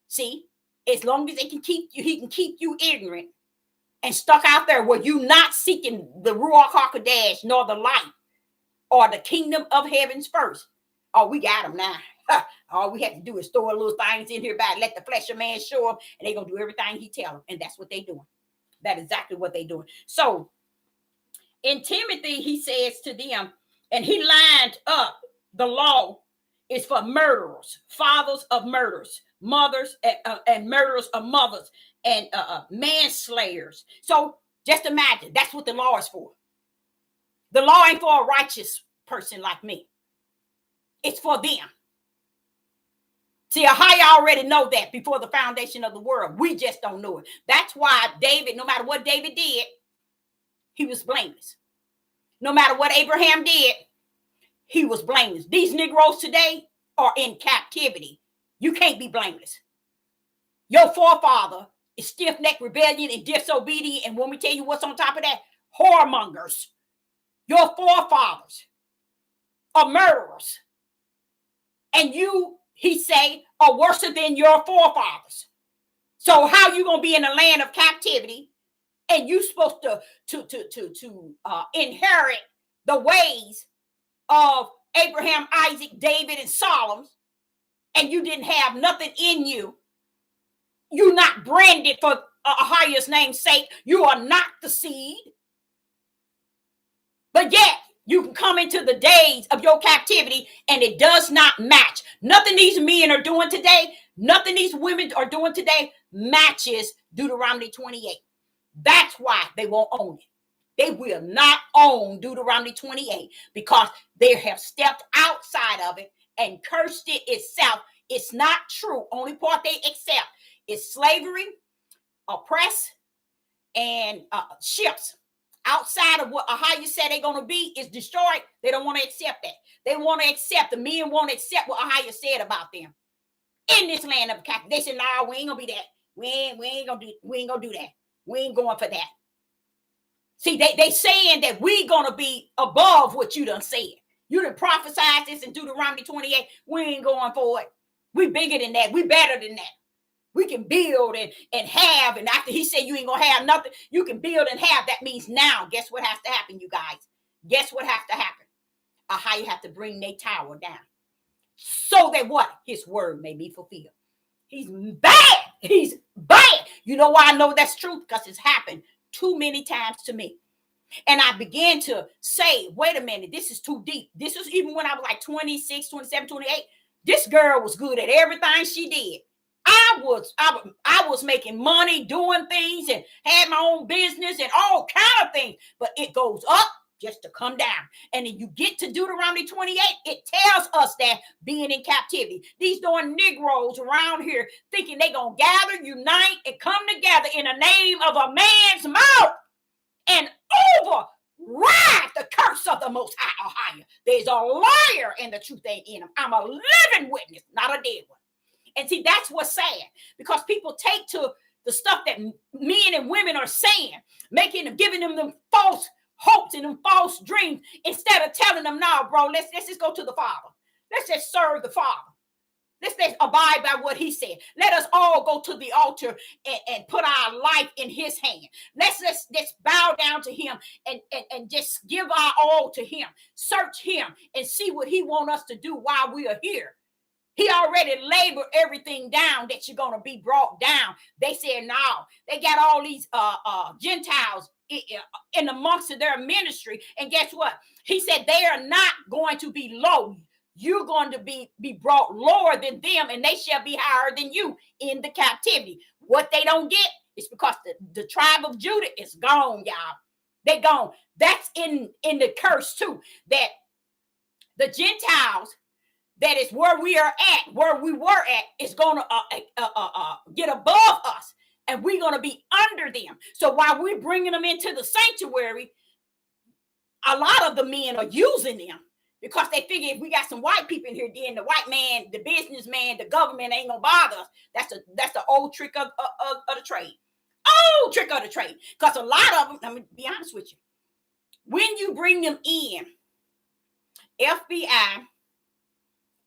See, as long as they can keep you, he can keep you ignorant and stuck out there where you not seeking the Ruach HaKodesh nor the light or the kingdom of heavens first. Oh, we got them now. All we have to do is throw a little things in here about let the flesh of man show up, and they're going to do everything he tell them. And that's what they're doing. That's exactly what they're doing. So in Timothy, he says to them, and he lined up the law is for murderers, fathers of murders, mothers and murderers of mothers, and manslayers. So just imagine, that's what the law is for. The law ain't for a righteous person like me. It's for them. See, Ahia already know that before the foundation of the world. We just don't know it. That's why David, no matter what David did, he was blameless. No matter what Abraham did, he was blameless. These Negroes today are in captivity. You can't be blameless. Your forefather is stiff-necked rebellion and disobedient. And when we tell you what's on top of that, whoremongers. Your forefathers are murderers. And you, he say, are worse than your forefathers. So how you gonna be in a land of captivity, and you supposed to inherit the ways of Abraham, Isaac, David, and Solomon, and you didn't have nothing in you? You're not branded for Ahia's name's sake. You are not the seed. But yet, you can come into the days of your captivity and it does not match. Nothing these men are doing today, nothing these women are doing today matches Deuteronomy 28. That's why they won't own it. They will not own Deuteronomy 28 because they have stepped outside of it and cursed it itself. It's not true. Only part they accept is slavery, oppress, and ships. Outside of what Ahia said they're going to be is destroyed. They don't want to accept that. They want to accept, the men won't accept what Ahia said about them. In this land of captivity, they said, "No, we ain't going to be that. We ain't going to do that. We ain't going for that." See, they saying that we going to be above what you done said. You done prophesied this in Deuteronomy 28. We ain't going for it. We bigger than that. We better than that. We can build and have. And after he said you ain't going to have nothing, you can build and have. That means now, guess what has to happen, you guys? Guess what has to happen? How you have to bring their tower down. So that what? His word may be fulfilled. He's bad. He's bad. You know why I know that's true? Because it's happened too many times to me. And I began to say, wait a minute, this is too deep. This was even when I was like 26, 27, 28. This girl was good at everything she did. I was making money, doing things, and had my own business and all kind of things. But it goes up just to come down. And then you get to Deuteronomy 28, it tells us that being in captivity, these darn Negroes around here thinking they're going to gather, unite, and come together in the name of a man's mouth and override the curse of the Most High or higher. There's a liar and the truth ain't in him. I'm a living witness, not a dead one. And see, that's what's sad, because people take to the stuff that men and women are saying, making them, giving them false hopes and them false dreams, instead of telling them, no, bro, let's just go to the Father. Let's just serve the Father. Let's abide by what he said. Let us all go to the altar and put our life in his hand. Let's bow down to him and just give our all to him. Search him and see what he wants us to do while we are here. He already labored everything down that you're going to be brought down. They said, no, they got all these Gentiles in amongst their ministry. And guess what? He said, they are not going to be low. You're going to be brought lower than them, and they shall be higher than you in the captivity. What they don't get is because the tribe of Judah is gone, y'all. They gone. That's in the curse too, that the Gentiles, that is where we are at, where we were at, is going to get above us, and we're going to be under them. So while we're bringing them into the sanctuary, a lot of the men are using them, because they figure if we got some white people in here, then the white man, the businessman, the government ain't gonna bother us. That's the old trick of the trade. Old trick of the trade. Because a lot of them, I'm gonna be honest with you, when you bring them in, FBI,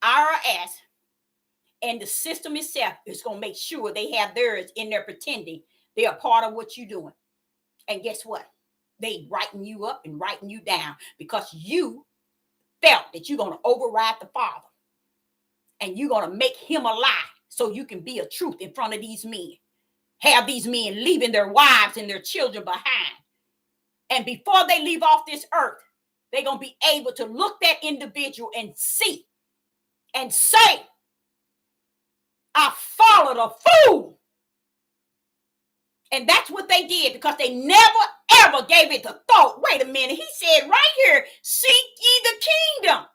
IRS, and the system itself is gonna make sure they have theirs in there pretending they are part of what you're doing. And guess what? They writing you up and writing you down, because you felt that you're going to override the Father, and you're going to make him a lie so you can be a truth in front of these men. Have these men leaving their wives and their children behind. And before they leave off this earth, they're going to be able to look that individual and see and say, I followed a fool. And that's what they did, because they never, ever gave it the thought. Wait a minute. He said right here, seek ye the kingdom.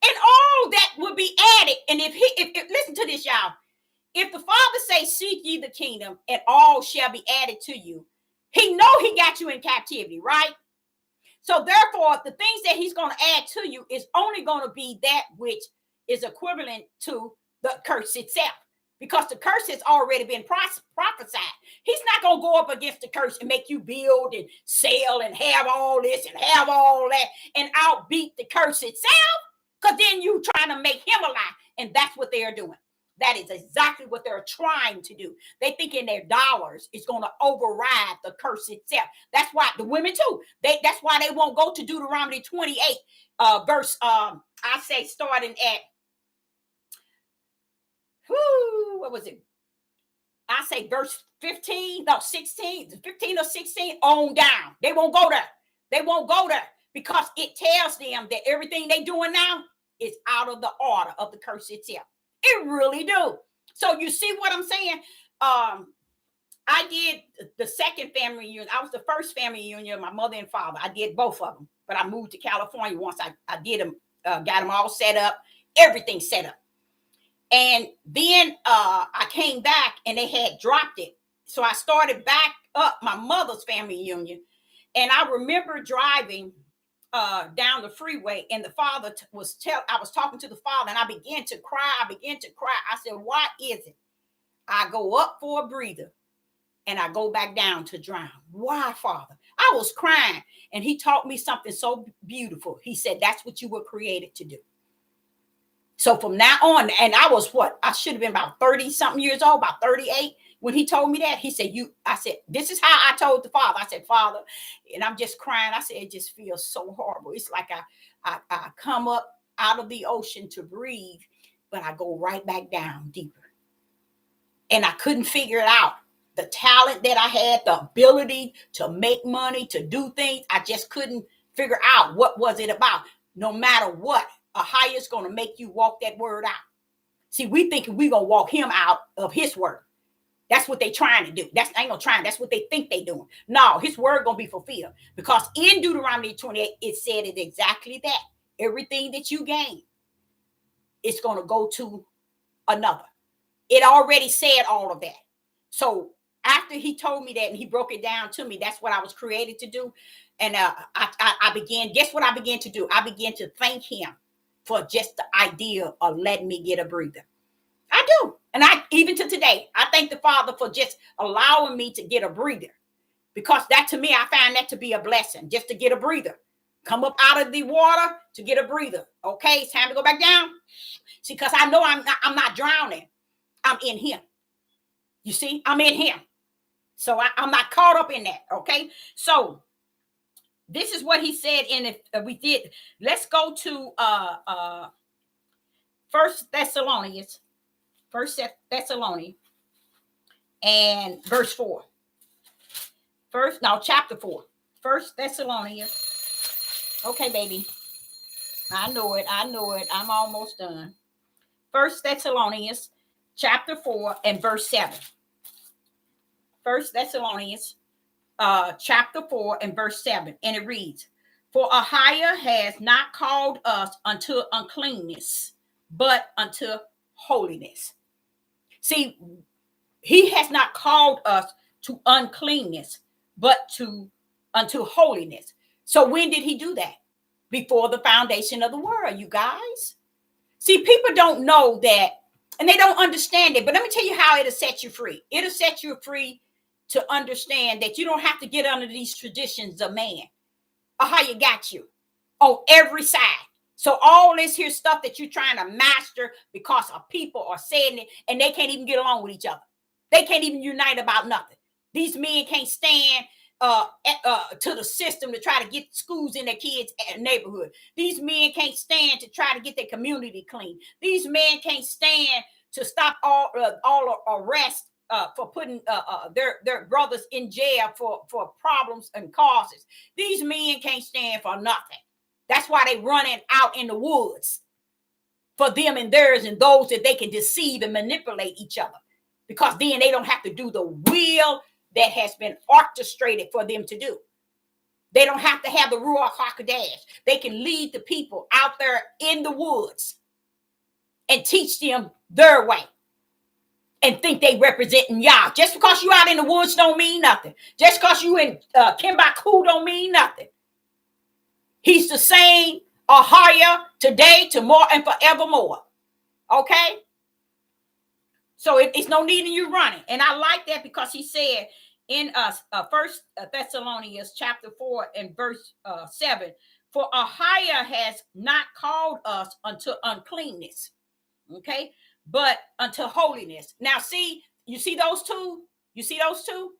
And all that will be added. And if listen to this, y'all. If the Father say, seek ye the kingdom, and all shall be added to you, he know he got you in captivity, right? So therefore, the things that he's going to add to you is only going to be that which is equivalent to the curse itself. Because the curse has already been prophesied. He's not going to go up against the curse and make you build and sell and have all this and have all that and outbeat the curse itself. Because then you trying to make him a lie. And that's what they are doing. That is exactly what they're trying to do. They thinking their dollars is going to override the curse itself. That's why the women too. That's why they won't go to Deuteronomy 28, verse, I say starting at, what was it? I say verse 15 or 16 or 16 on down. They won't go there. They won't go there, because it tells them that everything they doing now is out of the order of the curse itself. It really do. So you see what I'm saying? I did the second family union. I was the first family union, my mother and father. I did both of them, but I moved to California once I did them, got them all set up, everything set up. And then I came back and they had dropped it. So I started back up my mother's family union. And I remember driving down the freeway, and the father I was talking to the father, and I began to cry. I said, what is it? I go up for a breather. and I go back down to drown. Why, Father? I was crying, and he taught me something so beautiful. He said, that's what you were created to do. So from now on, and I was what? I should have been about 30 something years old, about 38. When he told me that, he said, I said, this is how I told the Father. I said, Father, and I'm just crying. I said, it just feels so horrible. It's like I come up out of the ocean to breathe, but I go right back down deeper. And I couldn't figure it out. The talent that I had, the ability to make money, to do things, I just couldn't figure out what was it about. No matter what, a higher is going to make you walk that word out. See, we thinking we're going to walk him out of his word. That's what they trying to do. Ain't no trying. That's what they think they doing. No, his word going to be fulfilled. Because in Deuteronomy 28, it said it exactly that. Everything that you gain, it's going to go to another. It already said all of that. So after he told me that and he broke it down to me, that's what I was created to do. And I began, guess what I began to do? I began to thank him for just the idea of letting me get a breather. I do. And even to today, I thank the Father for just allowing me to get a breather. Because that, to me, I find that to be a blessing, just to get a breather. Come up out of the water to get a breather. Okay, it's time to go back down. See, because I know I'm not drowning. I'm in him. You see, I'm in him. So I'm not caught up in that. Okay. So this is what he said. And if we did, let's go to First Thessalonians and verse 4. Chapter 4. First Thessalonians. Okay, baby. I know it. I'm almost done. First Thessalonians chapter 4 and verse 7. First Thessalonians chapter 4 and verse 7. And it reads, for Ahiah has not called us unto uncleanness, but unto holiness. See, he has not called us to uncleanness, but unto holiness. So when did he do that? Before the foundation of the world, you guys. See, people don't know that, and they don't understand it. But let me tell you how it'll set you free. It'll set you free to understand that you don't have to get under these traditions of man. Ahiah got you on every side. So all this here stuff that you're trying to master because of people are saying it, and they can't even get along with each other. They can't even unite about nothing. These men can't stand to the system to try to get schools in their kids' neighborhood. These men can't stand to try to get their community clean. These men can't stand to stop all arrests for putting their brothers in jail for problems and causes. These men can't stand for nothing. That's why they running out in the woods for them and theirs and those that they can deceive and manipulate each other. Because then they don't have to do the will that has been orchestrated for them to do. They don't have to have the Ruach HaKodesh. They can lead the people out there in the woods and teach them their way and think they representing Yah. Just because you out in the woods don't mean nothing. Just because you in Kimbaku don't mean nothing. He's the same Ahiah today, tomorrow, and forevermore. Okay? So it's no need in you running. And I like that because he said in First Thessalonians chapter 4 and verse 7, for Ahiah has not called us unto uncleanness, okay, but unto holiness. Now, see, you see those two? You see those two?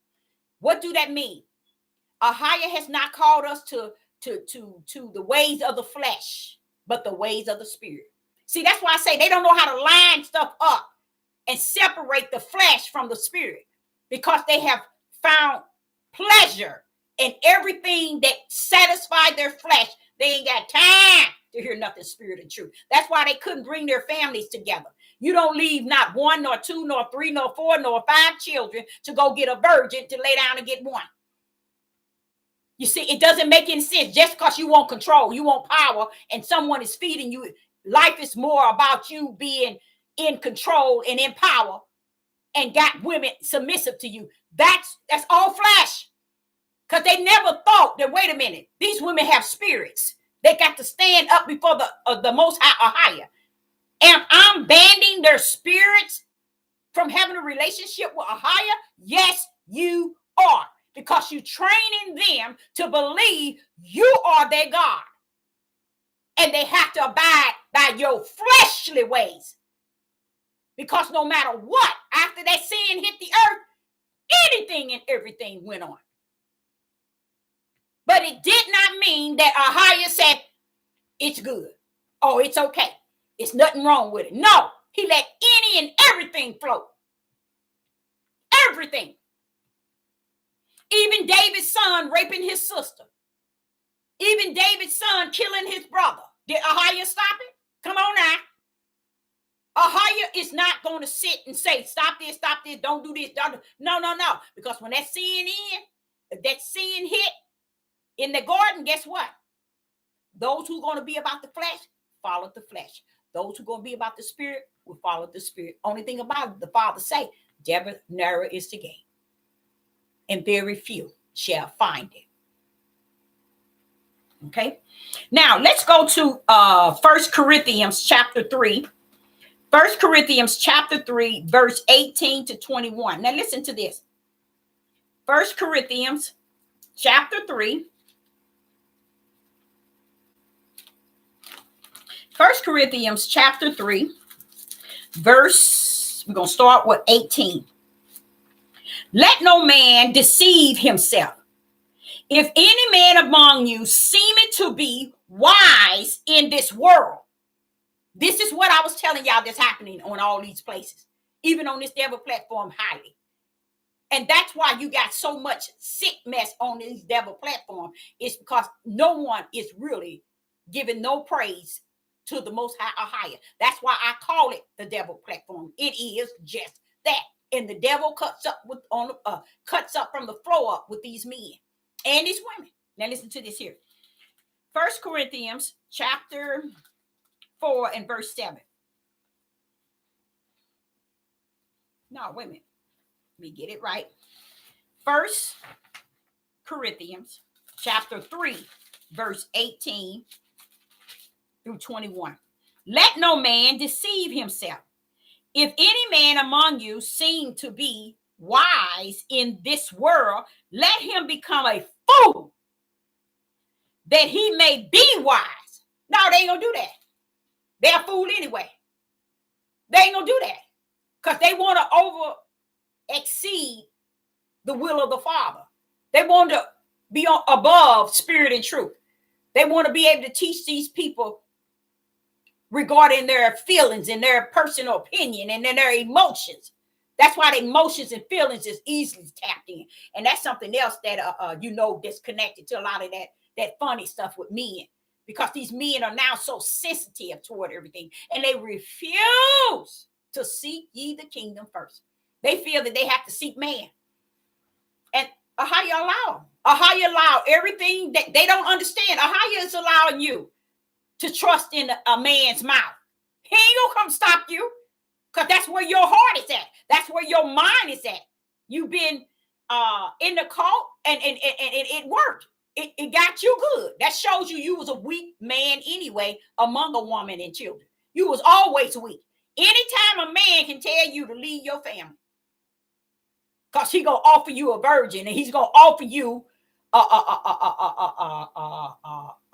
What do that mean? Ahiah has not called us to the ways of the flesh, but the ways of the spirit. See, that's why I say they don't know how to line stuff up and separate the flesh from the spirit, because they have found pleasure in everything that satisfied their flesh. They ain't got time to hear nothing spirit and truth. That's why they couldn't bring their families together. You don't leave not one, nor two, nor three, nor four, nor five children to go get a virgin to lay down and get one. You see, it doesn't make any sense. Just because you want control, you want power, and someone is feeding you. Life is more about you being in control and in power and got women submissive to you. That's all flesh. Because they never thought that, wait a minute, these women have spirits. They got to stand up before the Most High or higher. And I'm banning their spirits from having a relationship with a higher? Yes, you because you're training them to believe you are their God. And they have to abide by your fleshly ways. Because no matter what, after that sin hit the earth, anything and everything went on. But it did not mean that Ahiah said, it's good. Oh, it's okay. It's nothing wrong with it. No, he let any and everything flow. Everything. Even David's son raping his sister. Even David's son killing his brother. Did Ahiah stop it? Come on now. Ahiah is not going to sit and say, stop this, don't do this. No. Because when that sin hit in the garden, guess what? Those who are going to be about the flesh, follow the flesh. Those who are going to be about the spirit will follow the spirit. Only thing about it, the Father say, narrow is the gate, and very few shall find it. Okay. Now let's go to 1 Corinthians chapter 3. 1 Corinthians chapter 3, verse 18 to 21. Now listen to this. 1 Corinthians chapter 3. 1 Corinthians chapter 3, verse, we're going to start with 18. Let no man deceive himself. If any man among you seemeth to be wise in this world, this is what I was telling y'all that's happening on all these places, even on this devil platform highly. And that's why you got so much sick mess on this devil platform. It's because no one is really giving no praise to the Most High. That's why I call it the devil platform. It is just that. And the devil cuts up from the floor up with these men and these women. Now listen to this here. 1 Corinthians chapter 4 and verse 7. No, wait a minute. Let me get it right. 1 Corinthians chapter 3, verse 18 through 21. Let no man deceive himself. If any man among you seem to be wise in this world, let him become a fool, that he may be wise. No, they ain't gonna do that. They're a fool anyway. They ain't gonna do that because they want to over exceed the will of the Father. They want to be above spirit and truth. They want to be able to teach these people regarding their feelings and their personal opinion and then their emotions. That's why the emotions and feelings is easily tapped in. And that's something else that that's connected to a lot of that funny stuff with men. Because these men are now so sensitive toward everything. And they refuse to seek ye the kingdom first. They feel that they have to seek man. And Ahiah allow. Ahiah allow everything that they don't understand. Ahiah is allowing you to trust in a man's mouth. He ain't gonna come stop you. Because that's where your heart is at. That's where your mind is at. You've been in the cult and it worked. It got you good. That shows you was a weak man anyway among a woman and children. You was always weak. Anytime a man can tell you to leave your family, because he gonna offer you a virgin and he's gonna offer you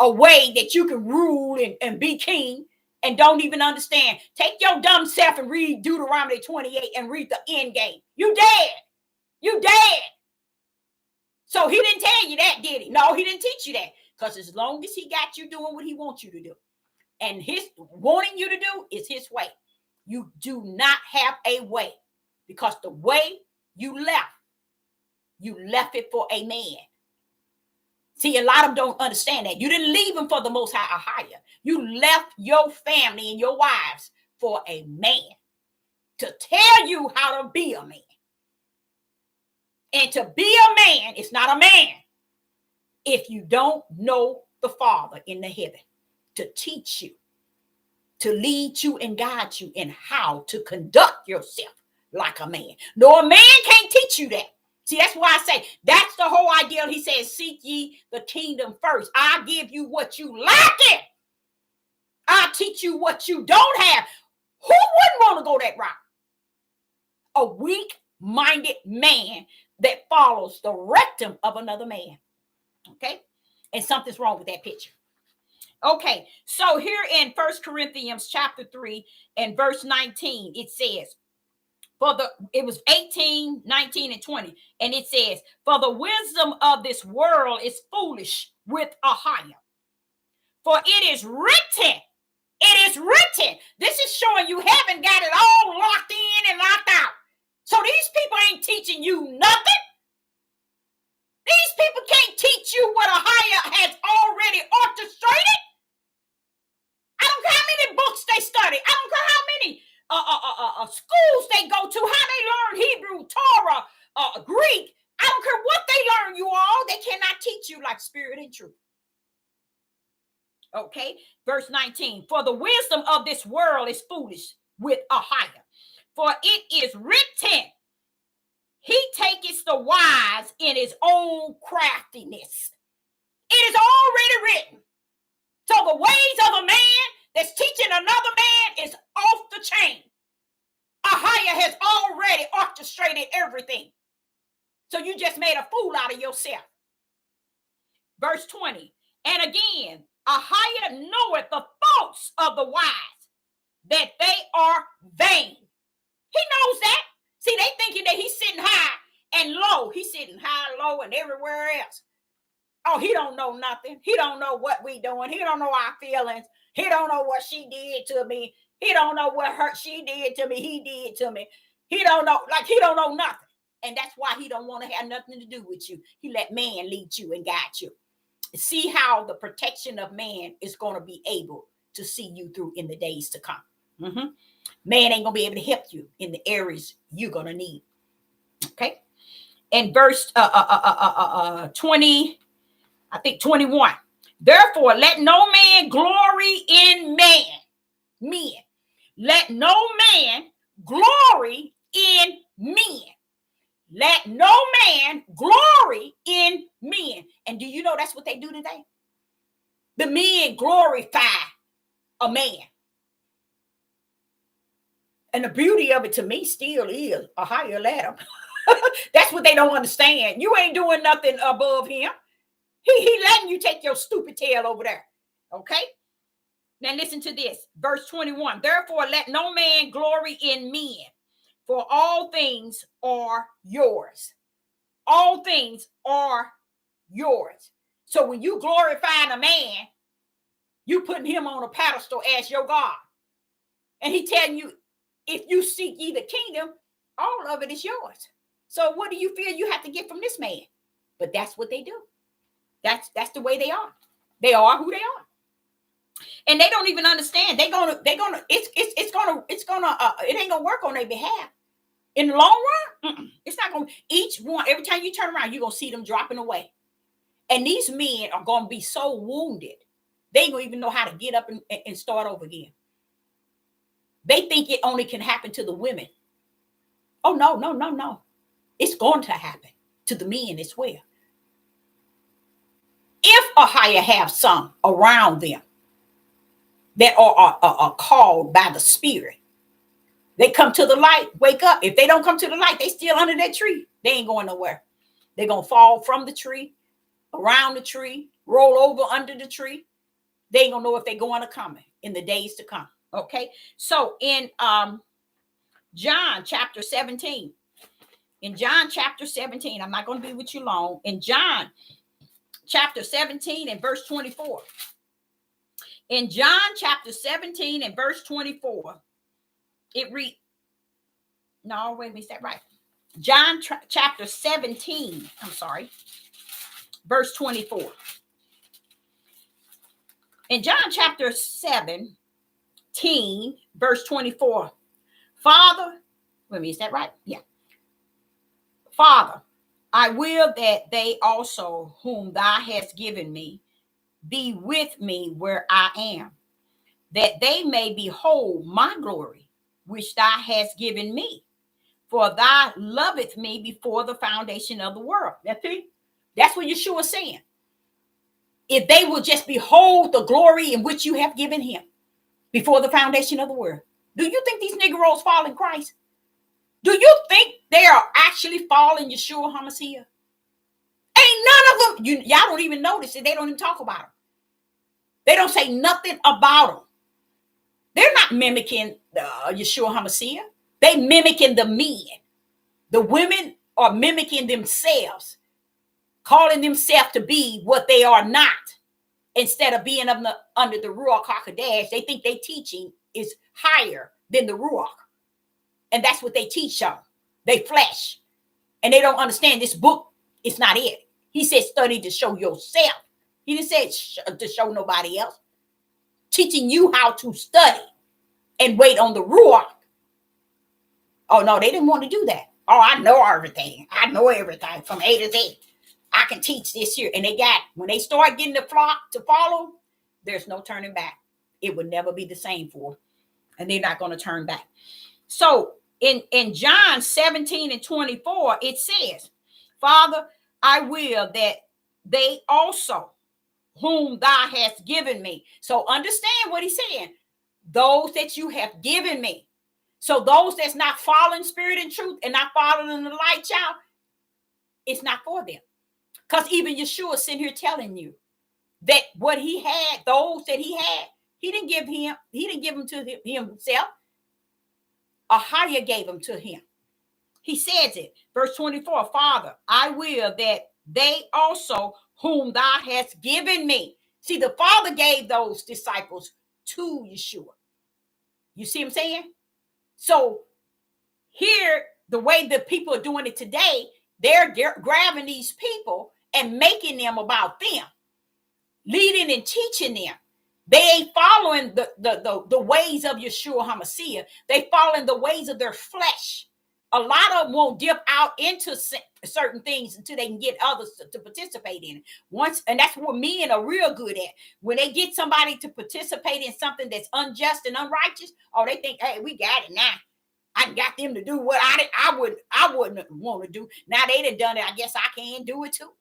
a way that you can rule and be king and don't even understand. Take your dumb self and read Deuteronomy 28 and read the end game. You dead. You dead. So he didn't tell you that, did he? No, he didn't teach you that. Because as long as he got you doing what he wants you to do, and his wanting you to do is his way. You do not have a way. Because the way you left it for a man. See, a lot of them don't understand that. You didn't leave him for the Most High Ahiah. You left your family and your wives for a man to tell you how to be a man. And to be a man is not a man if you don't know the Father in the heaven to teach you, to lead you and guide you in how to conduct yourself like a man. No, a man can't teach you that. See, that's why I say that's the whole idea. He says, seek ye the kingdom first. I'll give you what you lack in. I'll teach you what you don't have. Who wouldn't want to go that route? A weak-minded man that follows the rectum of another man. Okay? And something's wrong with that picture. Okay, so here in First Corinthians chapter 3 and verse 19, it says, it was 18, 19, and 20. And it says, for the wisdom of this world is foolish with Ahiah. For it is written, This is showing you haven't got it all locked in and locked out. So these people ain't teaching you nothing. These people can't teach you what Ahiah has already orchestrated. I don't care how many books they study. I don't care how many schools they go to, how they learn Hebrew, Torah, Greek. I don't care what they learn, you all. They cannot teach you like spirit and truth. Okay, verse 19. For the wisdom of this world is foolish with Ahiah. For it is written, he taketh the wise in his own craftiness. It is already written. So the ways of a man that's teaching another man is off the chain. Ahiah has already orchestrated everything. So you just made a fool out of yourself. Verse 20. And again, Ahiah knoweth the thoughts of the wise, that they are vain. He knows that. See, they thinking that he's sitting high and low. He's sitting high, low, and everywhere else. Oh, he don't know nothing. He don't know what we doing. He don't know our feelings. He don't know what she did to me. He don't know what she did to me. He did to me. He don't know, he don't know nothing. And that's why he don't want to have nothing to do with you. He let man lead you and guide you. See how the protection of man is going to be able to see you through in the days to come. Man ain't going to be able to help you in the areas you're going to need. Okay. And verse 20, I think 21. Therefore, let no man glory in men. Let no man glory in men. Let no man glory in men. And do you know that's what they do today? The men glorify a man. And the beauty of it to me still is Ahiah ladder. That's what they don't understand. You ain't doing nothing above him. He letting you take your stupid tail over there. Okay? Now listen to this. Verse 21. Therefore, let no man glory in men, for all things are yours. All things are yours. So when you glorifying a man, you putting him on a pedestal as your God. And he telling you, if you seek ye the kingdom, all of it is yours. So what do you feel you have to get from this man? But that's what they do. That's the way they are. They are who they are. And they don't even understand. It ain't gonna work on their behalf. In the long run, it's not gonna. Each one, every time you turn around, you're gonna see them dropping away. And these men are gonna be so wounded, they ain't gonna even know how to get up and start over again. They think it only can happen to the women. Oh, no. It's going to happen to the men as well. If Ahiah have some around them that are called by the Spirit, they come to the light, wake up. If they don't come to the light, they still under that tree. They ain't going nowhere. They're going to fall from the tree, around the tree, roll over under the tree. They ain't going to know if they're going or coming in the days to come. Okay? So in John chapter 17, I'm not going to be with you long. In John chapter 17 and verse 24. In John chapter 17 and verse 24, it reads, no, wait a minute, is that right? John chapter 17, verse 24. In John chapter 17, verse 24, Father, wait a minute, is that right? Yeah. Father, I will that they also whom thou hast given me be with me where I am, that they may behold my glory, which thou hast given me. For thou loveth me before the foundation of the world. That's what Yeshua is saying. If they will just behold the glory in which you have given him before the foundation of the world. Do you think these Negroes fall in Christ? Do you think they are actually following Yeshua HaMashiach? Ain't none of them. Y'all don't even notice it. They don't even talk about them. They don't say nothing about them. They're not mimicking Yeshua HaMashiach. They mimicking the men. The women are mimicking themselves, calling themselves to be what they are not. Instead of being under the Ruach HaKodesh, they think their teaching is higher than the Ruach. And that's what they teach on. They flesh. And they don't understand this book is not it. He said, study to show yourself. He didn't say to show nobody else. Teaching you how to study and wait on the Ruach. Oh, no, they didn't want to do that. Oh, I know everything. I know everything from A to Z. I can teach this here. And when they start getting the flock to follow, there's no turning back. It would never be the same for them. And they're not going to turn back. So in John 17 and 24, it says, Father, I will that they also, whom thou hast given me. So understand what he's saying. Those that you have given me. So those that's not following spirit and truth and not following the light, child, it's not for them. Because even Yeshua is sitting here telling you that what he had, those that he had, he didn't give them to himself. Ahia gave them to him. He says it, verse 24, Father, I will that they also whom thou hast given me. See, the Father gave those disciples to Yeshua. You see what I'm saying? So here, the way that people are doing it today, they're grabbing these people and making them about them, leading and teaching them. They ain't following the ways of Yeshua HaMashiach. They following the ways of their flesh. A lot of them won't dip out into certain things until they can get others to participate in it. And that's what men are real good at. When they get somebody to participate in something that's unjust and unrighteous, oh, they think, hey, we got it now. I got them to do what I wouldn't want to do. Now they done it. I guess I can do it too.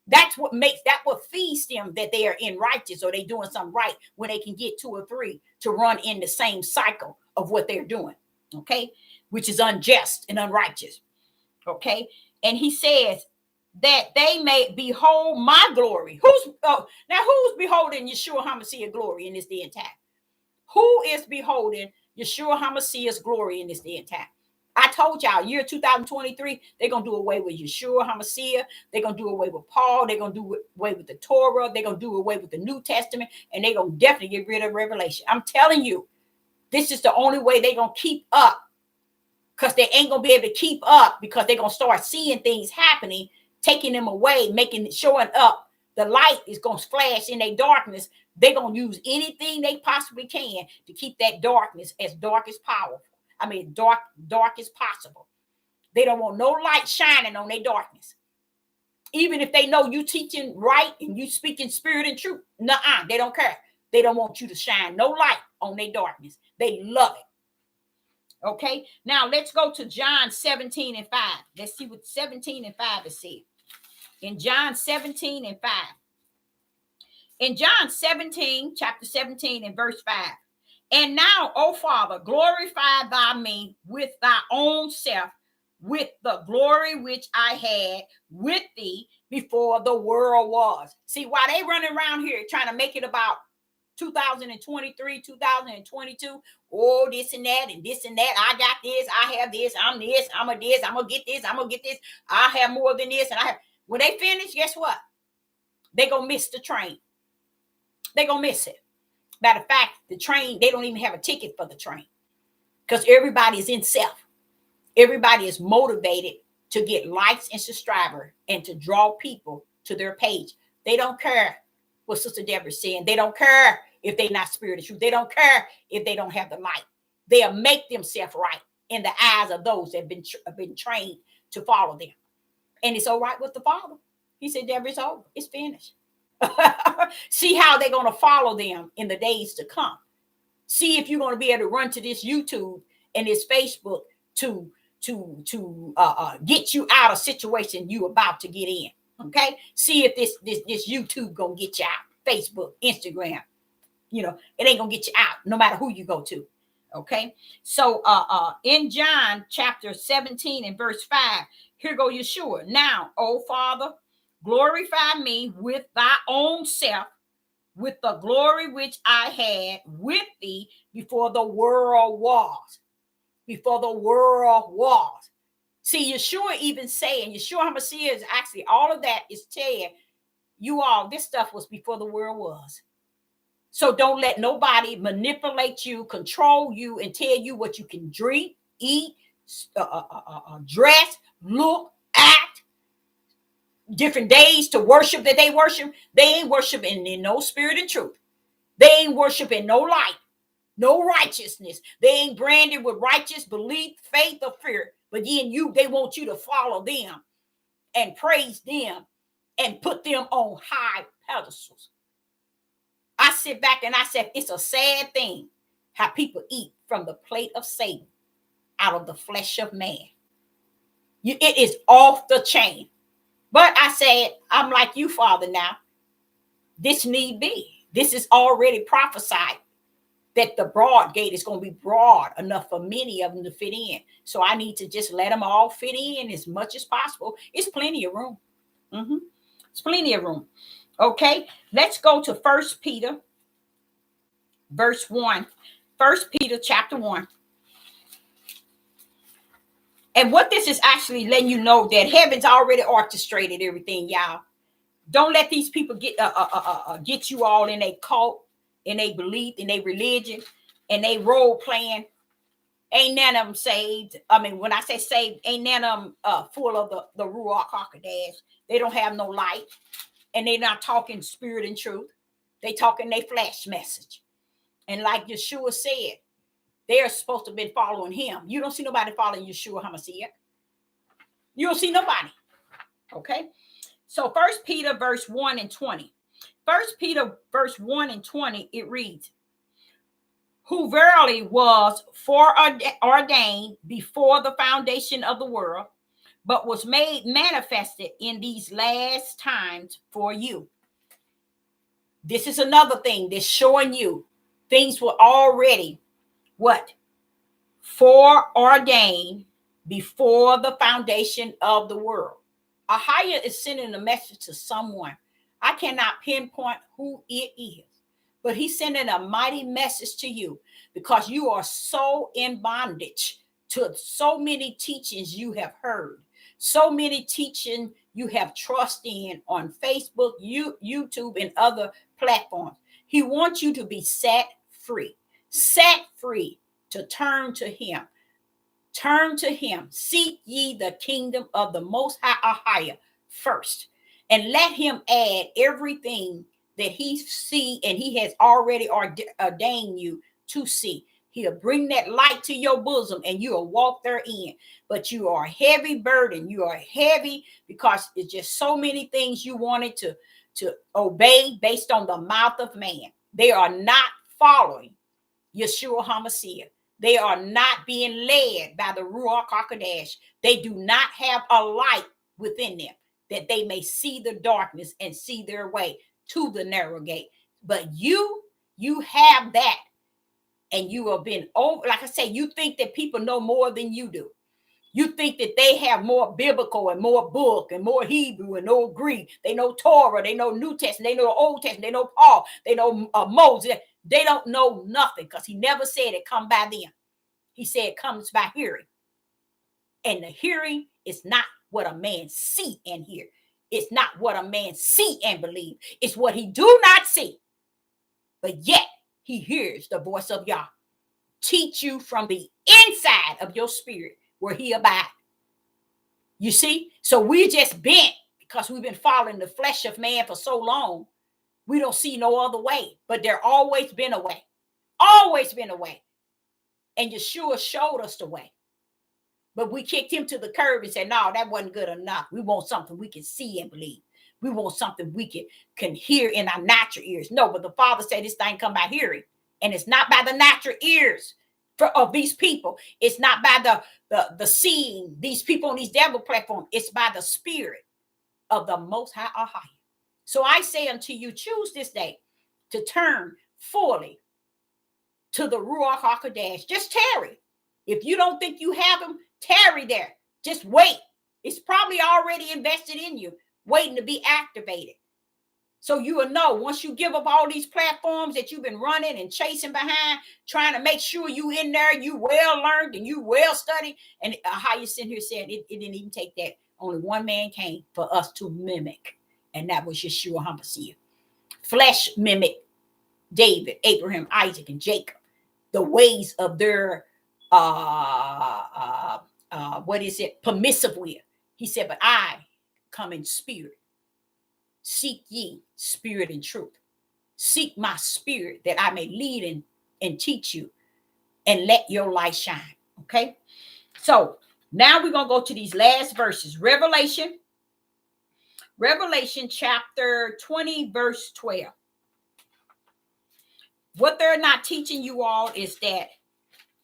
That's what feeds them that they are in righteous or they doing something right when they can get 2 or 3 to run in the same cycle of what they're doing. Okay. Which is unjust and unrighteous. Okay. And he says that they may behold my glory. Who's beholding Yeshua HaMashiach's glory in this day and time? Who is beholding Yeshua HaMashiach's glory in this day and time? I told y'all, year 2023, they're going to do away with Yeshua HaMashiach. They're going to do away with Paul. They're going to do away with the Torah. They're going to do away with the New Testament. And they're going to definitely get rid of Revelation. I'm telling you, this is the only way they're going to keep up. Because they ain't going to be able to keep up because they're going to start seeing things happening, taking them away, showing up. The light is going to flash in their darkness. They're going to use anything they possibly can to keep that darkness as dark as powerful. I mean, dark as possible. They don't want no light shining on their darkness. Even if they know you teaching right and you speaking spirit and truth, nuh-uh, they don't care. They don't want you to shine no light on their darkness. They love it. Okay, now let's go to John 17 and 5. Let's see what 17 and 5 is said. In John 17 and 5. In John 17, chapter 17 and verse 5. And now, O Father, glorify thy me with thy own self, with the glory which I had with thee before the world was. See, while they running around here trying to make it about 2023, 2022, oh, this and that, and this and that. I got this, I have this, I'm this, I'm a this, I'm gonna get this, I'm gonna get this, I have more than this, and I have. When they finish, guess what? They gonna miss the train. They gonna miss it. Matter of fact, the train, they don't even have a ticket for the train. Because everybody is in self. Everybody is motivated to get likes and subscribers and to draw people to their page. They don't care what Sister Deborah's saying. They don't care if they're not spirit of truth. They don't care if they don't have the light. They'll make themselves right in the eyes of those that have been trained to follow them. And it's all right with the Father. He said, Deborah, it's over. It's finished. See how they're going to follow them in the days to come. See if you're going to be able to run to this YouTube and this Facebook to get you out of situation you about to get in. Okay, see if this YouTube gonna get you out. Facebook, Instagram, it ain't gonna get you out no matter who you go to. Okay. So in John chapter 17 and verse 5, here go Yeshua. Now, O Father, glorify me with thy own self, with the glory which I had with thee before the world was. Before the world was. See, Yeshua even saying, Yeshua HaMashiach is actually, all of that is telling you all, this stuff was before the world was. So don't let nobody manipulate you, control you, and tell you what you can drink, eat, dress, look, act, different days to worship that they worship. They ain't worshiping in no spirit and truth. They ain't worshiping no light, no righteousness. They ain't branded with righteous belief, faith, or fear. But then they want you to follow them and praise them and put them on high pedestals. I sit back and I said, it's a sad thing how people eat from the plate of Satan out of the flesh of man. It is off the chain. But I said, I'm like you, Father, now. This need be. This is already prophesied that the broad gate is going to be broad enough for many of them to fit in. So I need to just let them all fit in as much as possible. It's plenty of room. It's plenty of room. Okay, let's go to 1 Peter verse 1. 1 Peter chapter 1. And what this is actually letting you know that heaven's already orchestrated everything, y'all. Don't let these people get you all in a cult, in a belief, in a religion, in a role playing. Ain't none of them saved. I mean, when I say saved, ain't none of them full of the Ruach HaKodesh. They don't have no light, and they're not talking spirit and truth. They talking their flesh message. And like Yeshua said, they're supposed to have been following him. You don't see nobody following Yeshua HaMashiach. You don't see nobody. Okay. So 1 Peter verse 1 and 20. 1 Peter verse 1 and 20, it reads, who verily was foreordained before the foundation of the world, but was made manifested in these last times for you. This is another thing that's showing you things were already what? Foreordained before the foundation of the world. Ahia is sending a message to someone. I cannot pinpoint who it is, but he's sending a mighty message to you because you are so in bondage to so many teachings you have heard, so many teaching you have trust in on Facebook, YouTube, and other platforms. He wants you to be set free to turn to him. Turn to him. Seek ye the kingdom of the Most High first, and let him add everything that he see and he has already ordained you to see. He'll bring that light to your bosom and you'll walk therein. But you are heavy burden. You are heavy because it's just so many things you wanted to obey based on the mouth of man. They are not following Yeshua HaMashiach. They are not being led by the Ruach HaKodesh. They do not have a light within them that they may see the darkness and see their way to the narrow gate. But you have that, and you have been over. Like I say, you think that people know more than you do. You think that they have more biblical and more book and more Hebrew and more Greek. They know Torah, they know New Testament, they know Old Testament, they know Paul, they know Moses. They don't know nothing because he never said it come by them. He said it comes by hearing. And the hearing is not what a man see and hear. It's not what a man see and believe. It's what he do not see. But yet he hears the voice of Yah. Teach you from the inside of your spirit where he abide. You see? So we just bent because we've been following the flesh of man for so long. We don't see no other way. But there always been a way. Always been a way. And Yeshua showed us the way. But we kicked him to the curb and said, no, that wasn't good enough. We want something we can see and believe. We want something we can hear in our natural ears. No, but the Father said this thing come by hearing. And it's not by the natural ears of these people. It's not by the seeing these people on these devil platforms. It's by the spirit of the Most High Ahia. So I say unto you, choose this day to turn fully to the Ruach HaKodesh. Just tarry. If you don't think you have him, tarry there. Just wait. It's probably already invested in you, waiting to be activated. So you will know once you give up all these platforms that you've been running and chasing behind, trying to make sure you in there, you well learned and you well studied. And how you sitting here saying it didn't even take that. Only one man came for us to mimic, and that was Yeshua HaMashiach. Flesh mimicked David, Abraham, Isaac, and Jacob. The ways of their permissive will. He said, but I come in spirit. Seek ye spirit and truth. Seek my spirit that I may lead and teach you and let your light shine. Okay. So now we're going to go to these last verses. Revelation chapter 20, verse 12. What they're not teaching you all is that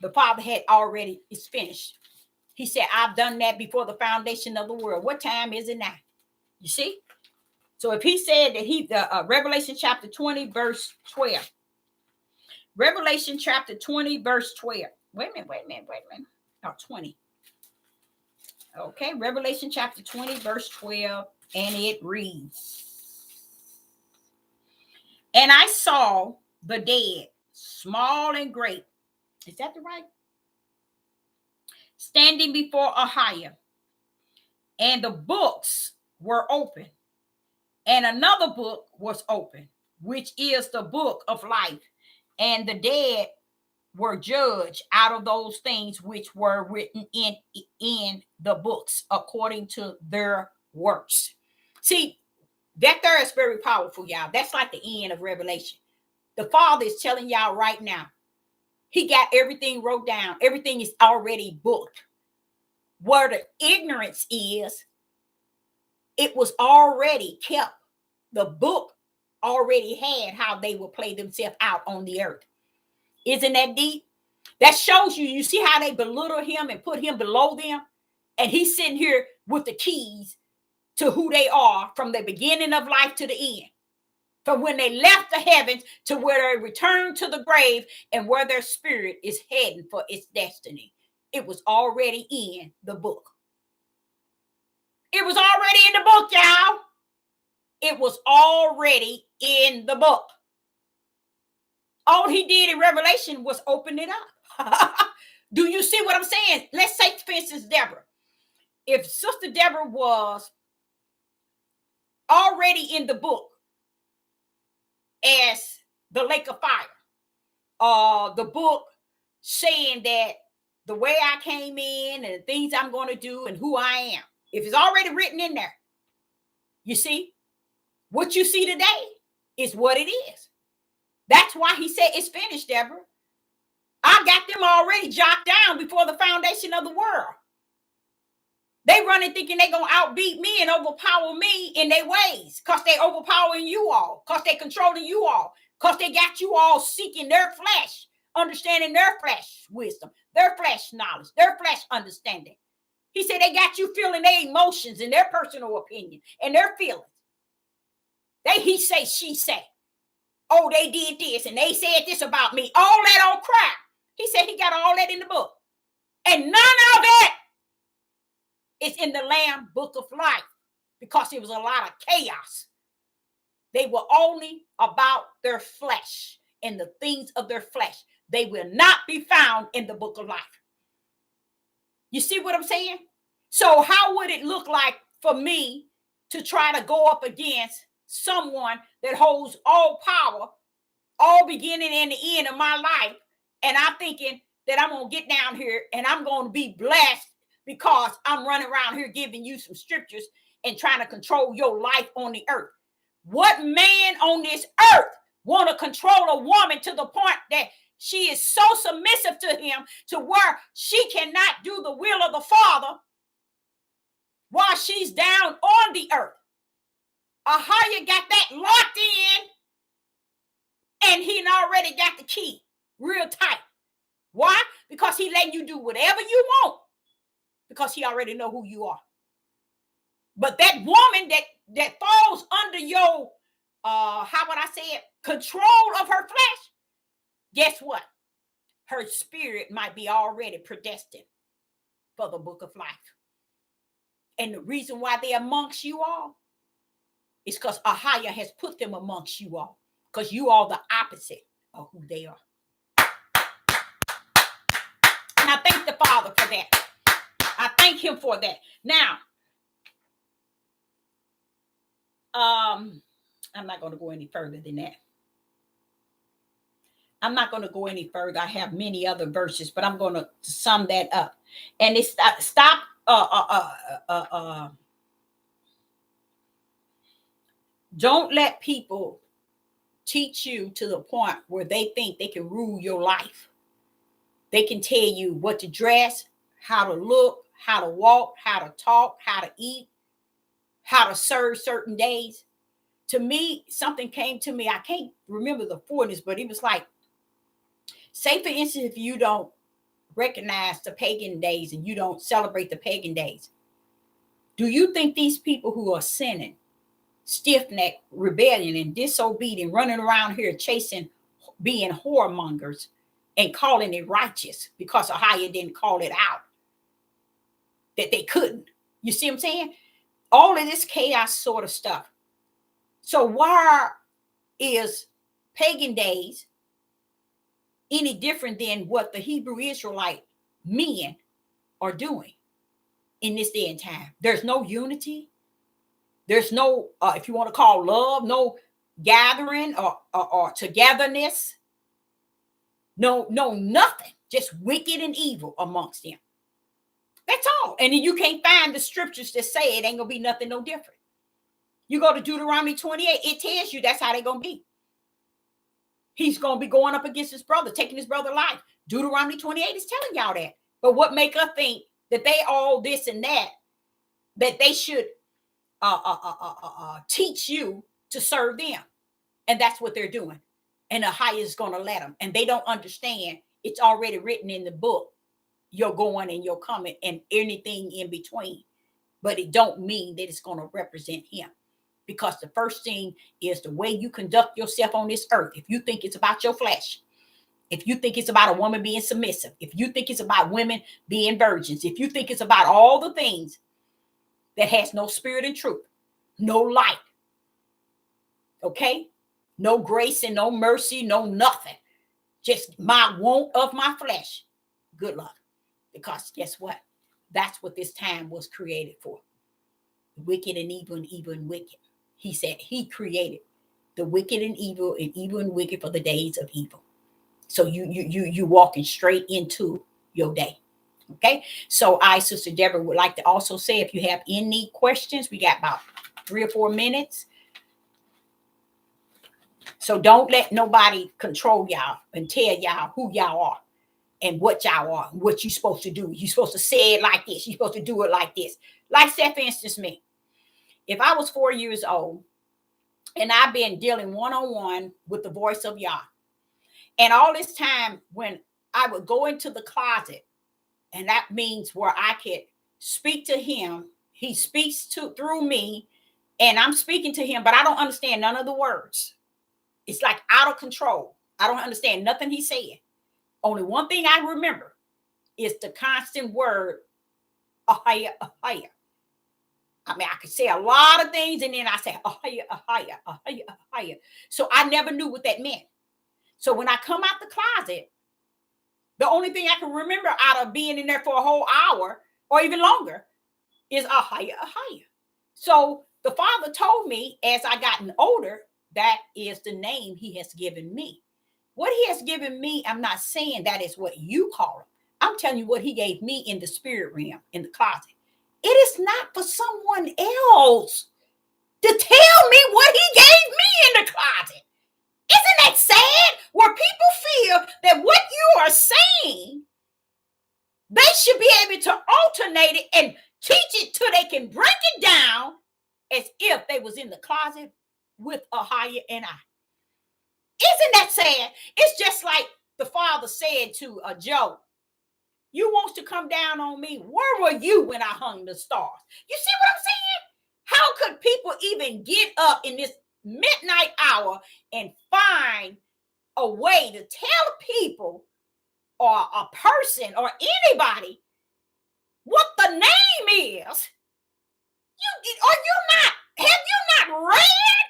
the Father had already, it's finished. He said, I've done that before the foundation of the world. What time is it now? You see? So if he said that Revelation chapter 20, verse 12. Revelation chapter 20, verse 12. Wait a minute. Oh, 20. Okay, Revelation chapter 20, verse 12. And it reads, and I saw the dead, small and great. Is that the right? Standing before Ahiah. And the books were open. And another book was open, which is the book of life. And the dead were judged out of those things which were written in the books according to their works. See, that there is very powerful, y'all. That's like the end of Revelation. The Father is telling y'all right now, he got everything wrote down. Everything is already booked. Where the ignorance is, it was already kept. The book already had how they will play themselves out on the earth. Isn't that deep? That shows you, you see how they belittle him and put him below them? And he's sitting here with the keys to who they are from the beginning of life to the end. From when they left the heavens to where they returned to the grave and where their spirit is heading for its destiny. It was already in the book. It was already in the book, y'all. It was already in the book. All he did in Revelation was open it up. Do you see what I'm saying? Let's say, for instance, Deborah. If Sister Deborah was already in the book as the lake of fire, the book saying that the way I came in and the things I'm going to do and who I am, if it's already written in there, you see, what you see today is what it is. That's why he said it's finished, Deborah. I got them already jotted down before the foundation of the world. They running thinking they're going to outbeat me and overpower me in their ways because they overpowering you all, because they controlling you all, because they got you all seeking their flesh, understanding their flesh wisdom, their flesh knowledge, their flesh understanding. He said they got you feeling their emotions and their personal opinion and their feelings. He say, she say. Oh, they did this and they said this about me. All that on crap. He said he got all that in the book. And none of it is in the Lamb book of life because it was a lot of chaos. They were only about their flesh and the things of their flesh. They will not be found in the book of life. You see what I'm saying? So how would it look like for me to try to go up against someone that holds all power, all beginning and the end of my life, and I'm thinking that I'm going to get down here and I'm going to be blessed because I'm running around here giving you some scriptures and trying to control your life on the earth? What man on this earth want to control a woman to the point that she is so submissive to him to where she cannot do the will of the Father while she's down on the earth? Ahiah got that locked in, and he already got the key real tight. Why? Because he letting you do whatever you want, because he already know who you are. But that woman that falls under your, how would I say it, control of her flesh, guess what? her spirit might be already predestined for the book of life. And the reason why they're amongst you all is because Ahaya has put them amongst you all, because you are the opposite of who they are. And I thank the Father for that. I thank him for that. Now, I'm not going to go any further than that. I'm not going to go any further. I have many other verses, but I'm going to sum that up. And it's stop. Don't let people teach you to the point where they think they can rule your life. They can tell you what to dress, how to look, how to walk, how to talk, how to eat, how to serve certain days. To me, something came to me. I can't remember the fullness, but it was like, say for instance, if you don't recognize the pagan days and you don't celebrate the pagan days, do you think these people who are sinning, stiff-necked, rebellion, and disobedient, running around here chasing, being whoremongers and calling it righteous because Ahaya didn't call it out, that they couldn't? You see what I'm saying? All of this chaos sort of stuff. So why is pagan days any different than what the Hebrew Israelite men are doing in this day and time? There's no unity. There's no, if you want to call love, no gathering or togetherness. No, nothing. Just wicked and evil amongst them. That's all. And then you can't find the scriptures that say it ain't going to be nothing no different. You go to Deuteronomy 28, it tells you that's how they're going to be. He's going to be going up against his brother, taking his brother's life. Deuteronomy 28 is telling y'all that. But what make us think that they all this and that they should teach you to serve them? And that's what they're doing. And Ahaya is going to let them. And they don't understand it's already written in the book, you're going and you're coming and anything in between. But it don't mean that it's going to represent him. Because the first thing is the way you conduct yourself on this earth. If you think it's about your flesh, if you think it's about a woman being submissive, if you think it's about women being virgins, if you think it's about all the things that has no spirit and truth, no light, okay, no grace and no mercy, no nothing, just my want of my flesh, good luck. Because guess what? That's what this time was created for. Wicked and evil and evil and wicked. He said he created the wicked and evil and wicked for the days of evil. So you walking straight into your day. Okay. So I, Sister Deborah, would like to also say, if you have any questions, we got about 3 or 4 minutes. So don't let nobody control y'all and tell y'all who y'all are and what y'all are, and what you're supposed to do. You're supposed to say it like this. You're supposed to do it like this. Like, say, for instance, me. If I was 4 years old and I've been dealing one-on-one with the voice of Yah, and all this time when I would go into the closet, and that means where I could speak to him, he speaks through me, and I'm speaking to him, but I don't understand none of the words. It's like out of control. I don't understand nothing he's saying. Only one thing I remember is the constant word, Ahaya, Ahaya. I mean, I could say a lot of things, and then I say, Ahaya, Ahaya, Ahaya, Ahaya. So I never knew what that meant. So when I come out the closet, the only thing I can remember out of being in there for a whole hour or even longer is Ahaya, Ahaya. So the Father told me as I gotten older, that is the name he has given me. What he has given me, I'm not saying that is what you call him. I'm telling you what he gave me in the spirit realm, in the closet. It is not for someone else to tell me what he gave me in the closet. Isn't that sad? Where people feel that what you are saying, they should be able to alternate it and teach it till they can break it down as if they was in the closet with Ahaya and I. Isn't that sad? It's just like the Father said to Job, you wants to come down on me. Where were you when I hung the stars? You see what I'm saying? How could people even get up in this midnight hour and find a way to tell people or a person or anybody what the name is, have you not read?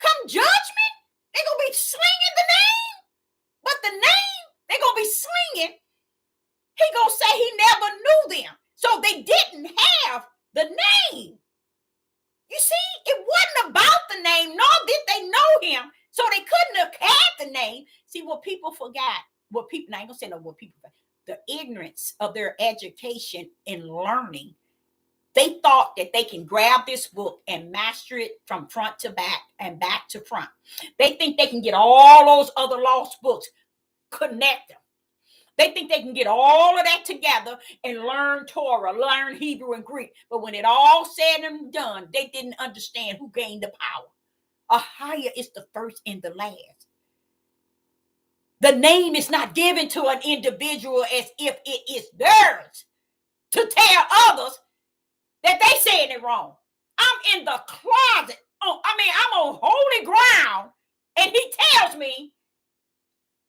Come judgment, they're gonna be slinging the name, but the name they're gonna be slinging. He gonna say he never knew them, so they didn't have the name. You see, it wasn't about the name, nor did they know him, so they couldn't have had the name. See, what people forgot, what people, I ain't gonna say no, what people forgot, the ignorance of their education and learning. They thought that they can grab this book and master it from front to back and back to front. They think they can get all those other lost books, connect them. They think they can get all of that together and learn Torah, learn Hebrew and Greek. But when it all said and done, they didn't understand who gained the power. Ahia is the first and the last. The name is not given to an individual as if it is theirs to tell others that they saying it wrong. I'm in the closet. I'm on holy ground, and he tells me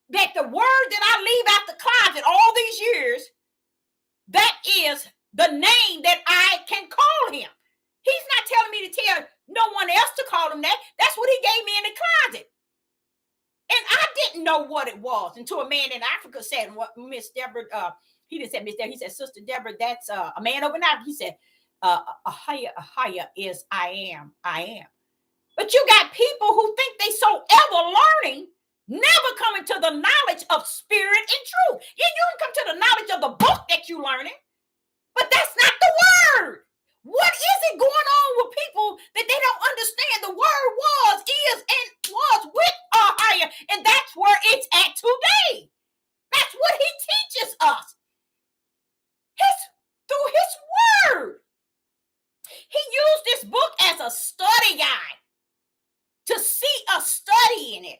that the word that I leave out the closet all these years, that is the name that I can call him. He's not telling me to tell no one else to call him that. That's what he gave me in the closet. And I didn't know what it was until a man in Africa said, "What, Miss Deborah?" He didn't say Miss Deborah. He said, "Sister Deborah, that's a man over now." He said, "Ahia is I am. But you got people who think they so ever learning, never coming to the knowledge of spirit and truth. Yeah, you can come to the knowledge of the book that you're learning, but that's not the word. What is it going on with people that they don't understand? The word was, is, and was with Ahia, and that's where it's at today. That's what he teaches us. Through his word. He used this book as a study guide to see us study in it.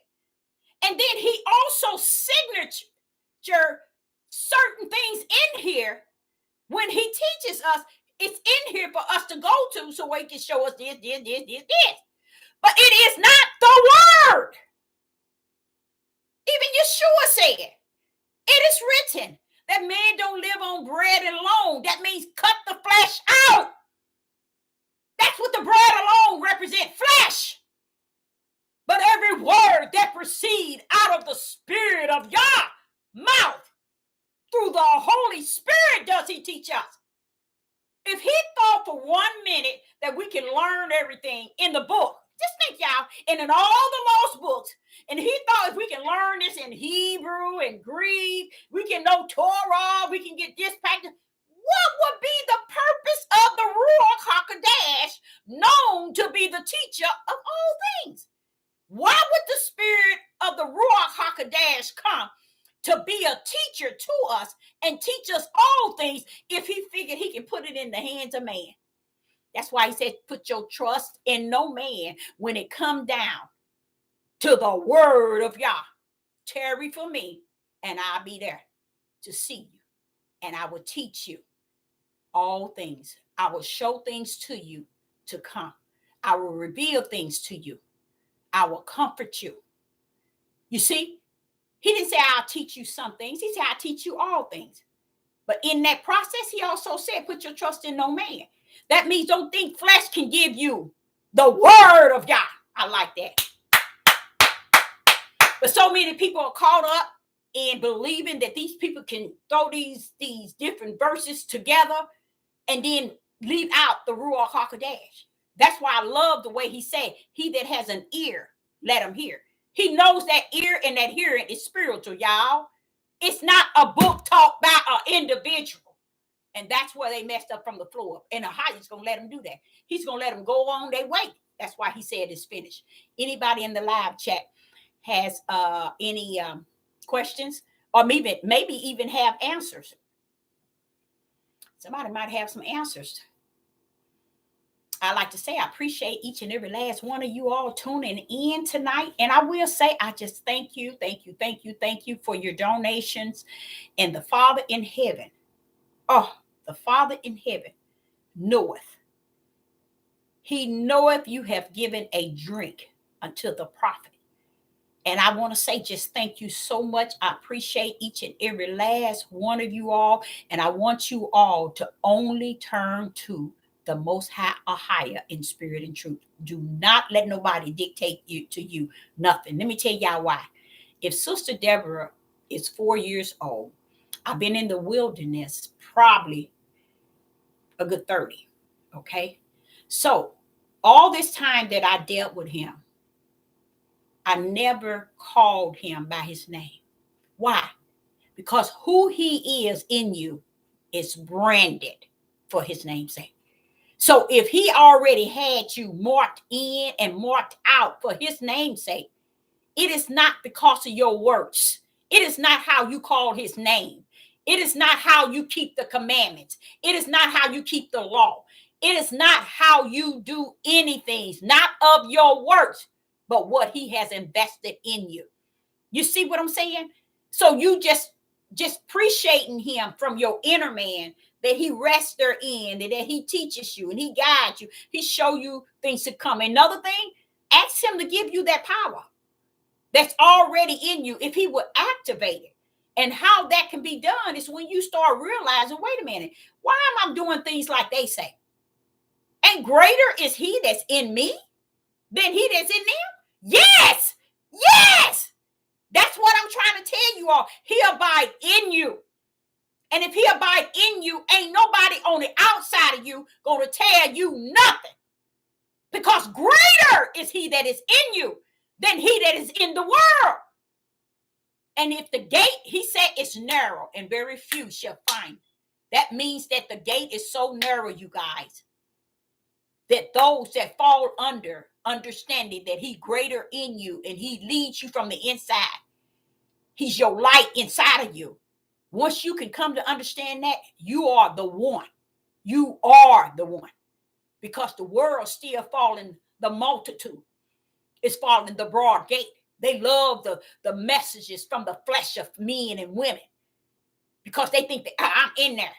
And then he also signature certain things in here when he teaches us. It's in here for us to go to so he can show us this. But it is not the word. Even Yeshua said, it is written that man don't live on bread alone. That means cut the flesh out. That's what the bread alone represents, flesh. But every word that proceeds out of the spirit of Yah mouth, through the Holy Spirit does he teach us. If he thought for 1 minute that we can learn everything in the book, just think, y'all, and in all the lost books, and he thought if we can learn this in Hebrew and Greek, we can know Torah, we can get this practice. What would be the purpose of the Ruach HaKodesh, known to be the teacher of all things? Why would the spirit of the Ruach HaKodesh come to be a teacher to us and teach us all things if he figured he can put it in the hands of man? That's why he said, put your trust in no man when it come down to the word of Yah. Tarry for me, and I'll be there to see you, and I will teach you all things. I will show things to you to come. I will reveal things to you. I will comfort you. You see, he didn't say I'll teach you some things. He said I'll teach you all things. But in that process, he also said, put your trust in no man. That means don't think flesh can give you the word of God. I like that. But so many people are caught up in believing that these people can throw these different verses together and then leave out the Ruach HaKodesh. That's why I love the way he said, he that has an ear, let him hear. He knows that ear and that hearing is spiritual, y'all. It's not a book taught by an individual. And that's where they messed up from the floor. And Ahia's going to let them do that. He's going to let them go on their way. That's why he said it's finished. Anybody in the live chat has any questions? Or maybe even have answers. Somebody might have some answers. I like to say I appreciate each and every last one of you all tuning in tonight. And I will say, I just thank you for your donations. And the Father in heaven, the Father in heaven knoweth. He knoweth you have given a drink unto the prophet. And I want to say just thank you so much. I appreciate each and every last one of you all. And I want you all to only turn to the most high or higher in spirit and truth. Do not let nobody dictate you to you nothing. Let me tell y'all why. If Sister Deborah is 4 years old, I've been in the wilderness probably a good 30. Okay. So all this time that I dealt with him, I never called him by his name. Why? Because who he is in you is branded for his name's sake. So if he already had you marked in and marked out for his name's sake, it is not because of your works. It is not how you call his name. It is not how you keep the commandments. It is not how you keep the law. It is not how you do anything. It's not of your works, but what he has invested in you. You see what I'm saying? So you just appreciating him from your inner man, that he rests therein, and that he teaches you and he guides you. He show you things to come. Another thing, ask him to give you that power that's already in you if he would activate it. And how that can be done is when you start realizing, wait a minute, why am I doing things like they say? And greater is he that's in me than he that's in them? Yes, yes. That's what I'm trying to tell you all. He abide in you. And if he abide in you, ain't nobody on the outside of you going to tell you nothing. Because greater is he that is in you than he that is in the world. And if the gate, he said, is narrow and very few shall find. That means that the gate is so narrow, you guys, that those that fall under understanding that he greater in you and he leads you from the inside. He's your light inside of you. Once you can come to understand that, you are the one. You are the one. Because the world still falling, the multitude is falling the broad gate. They love the messages from the flesh of men and women because they think that I'm in there.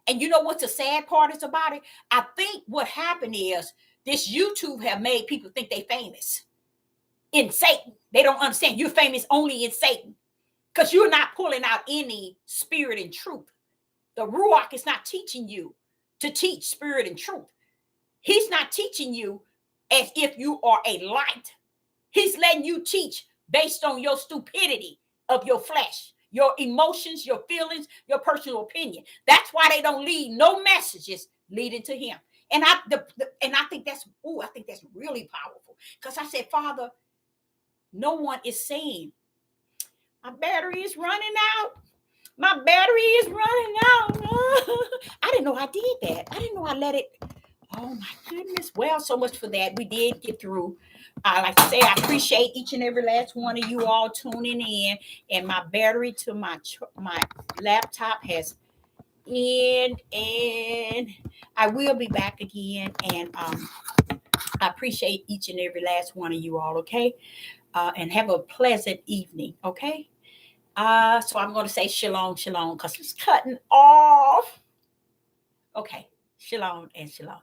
And you know what's the sad part is about it? I think what happened is this YouTube have made people think they famous in Satan. They don't understand you're famous only in Satan. Because you're not pulling out any spirit and truth. The Ruach is not teaching you to teach spirit and truth. He's not teaching you as if you are a light. He's letting you teach based on your stupidity of your flesh, your emotions, your feelings, your personal opinion. That's why they don't leave no messages leading to him. And I think that's really powerful. Because I said, Father, no one is saying, my battery is running out. My battery is running out. I didn't know I did that. I didn't know I let it. Oh my goodness. Well, so much for that. We did get through. Like I say, I appreciate each and every last one of you all tuning in. And my battery to my laptop has ended. And I will be back again. And I appreciate each and every last one of you all. Okay. And have a pleasant evening. Okay. So I'm going to say shalom, shalom, because it's cutting off. Okay, shalom and shalom.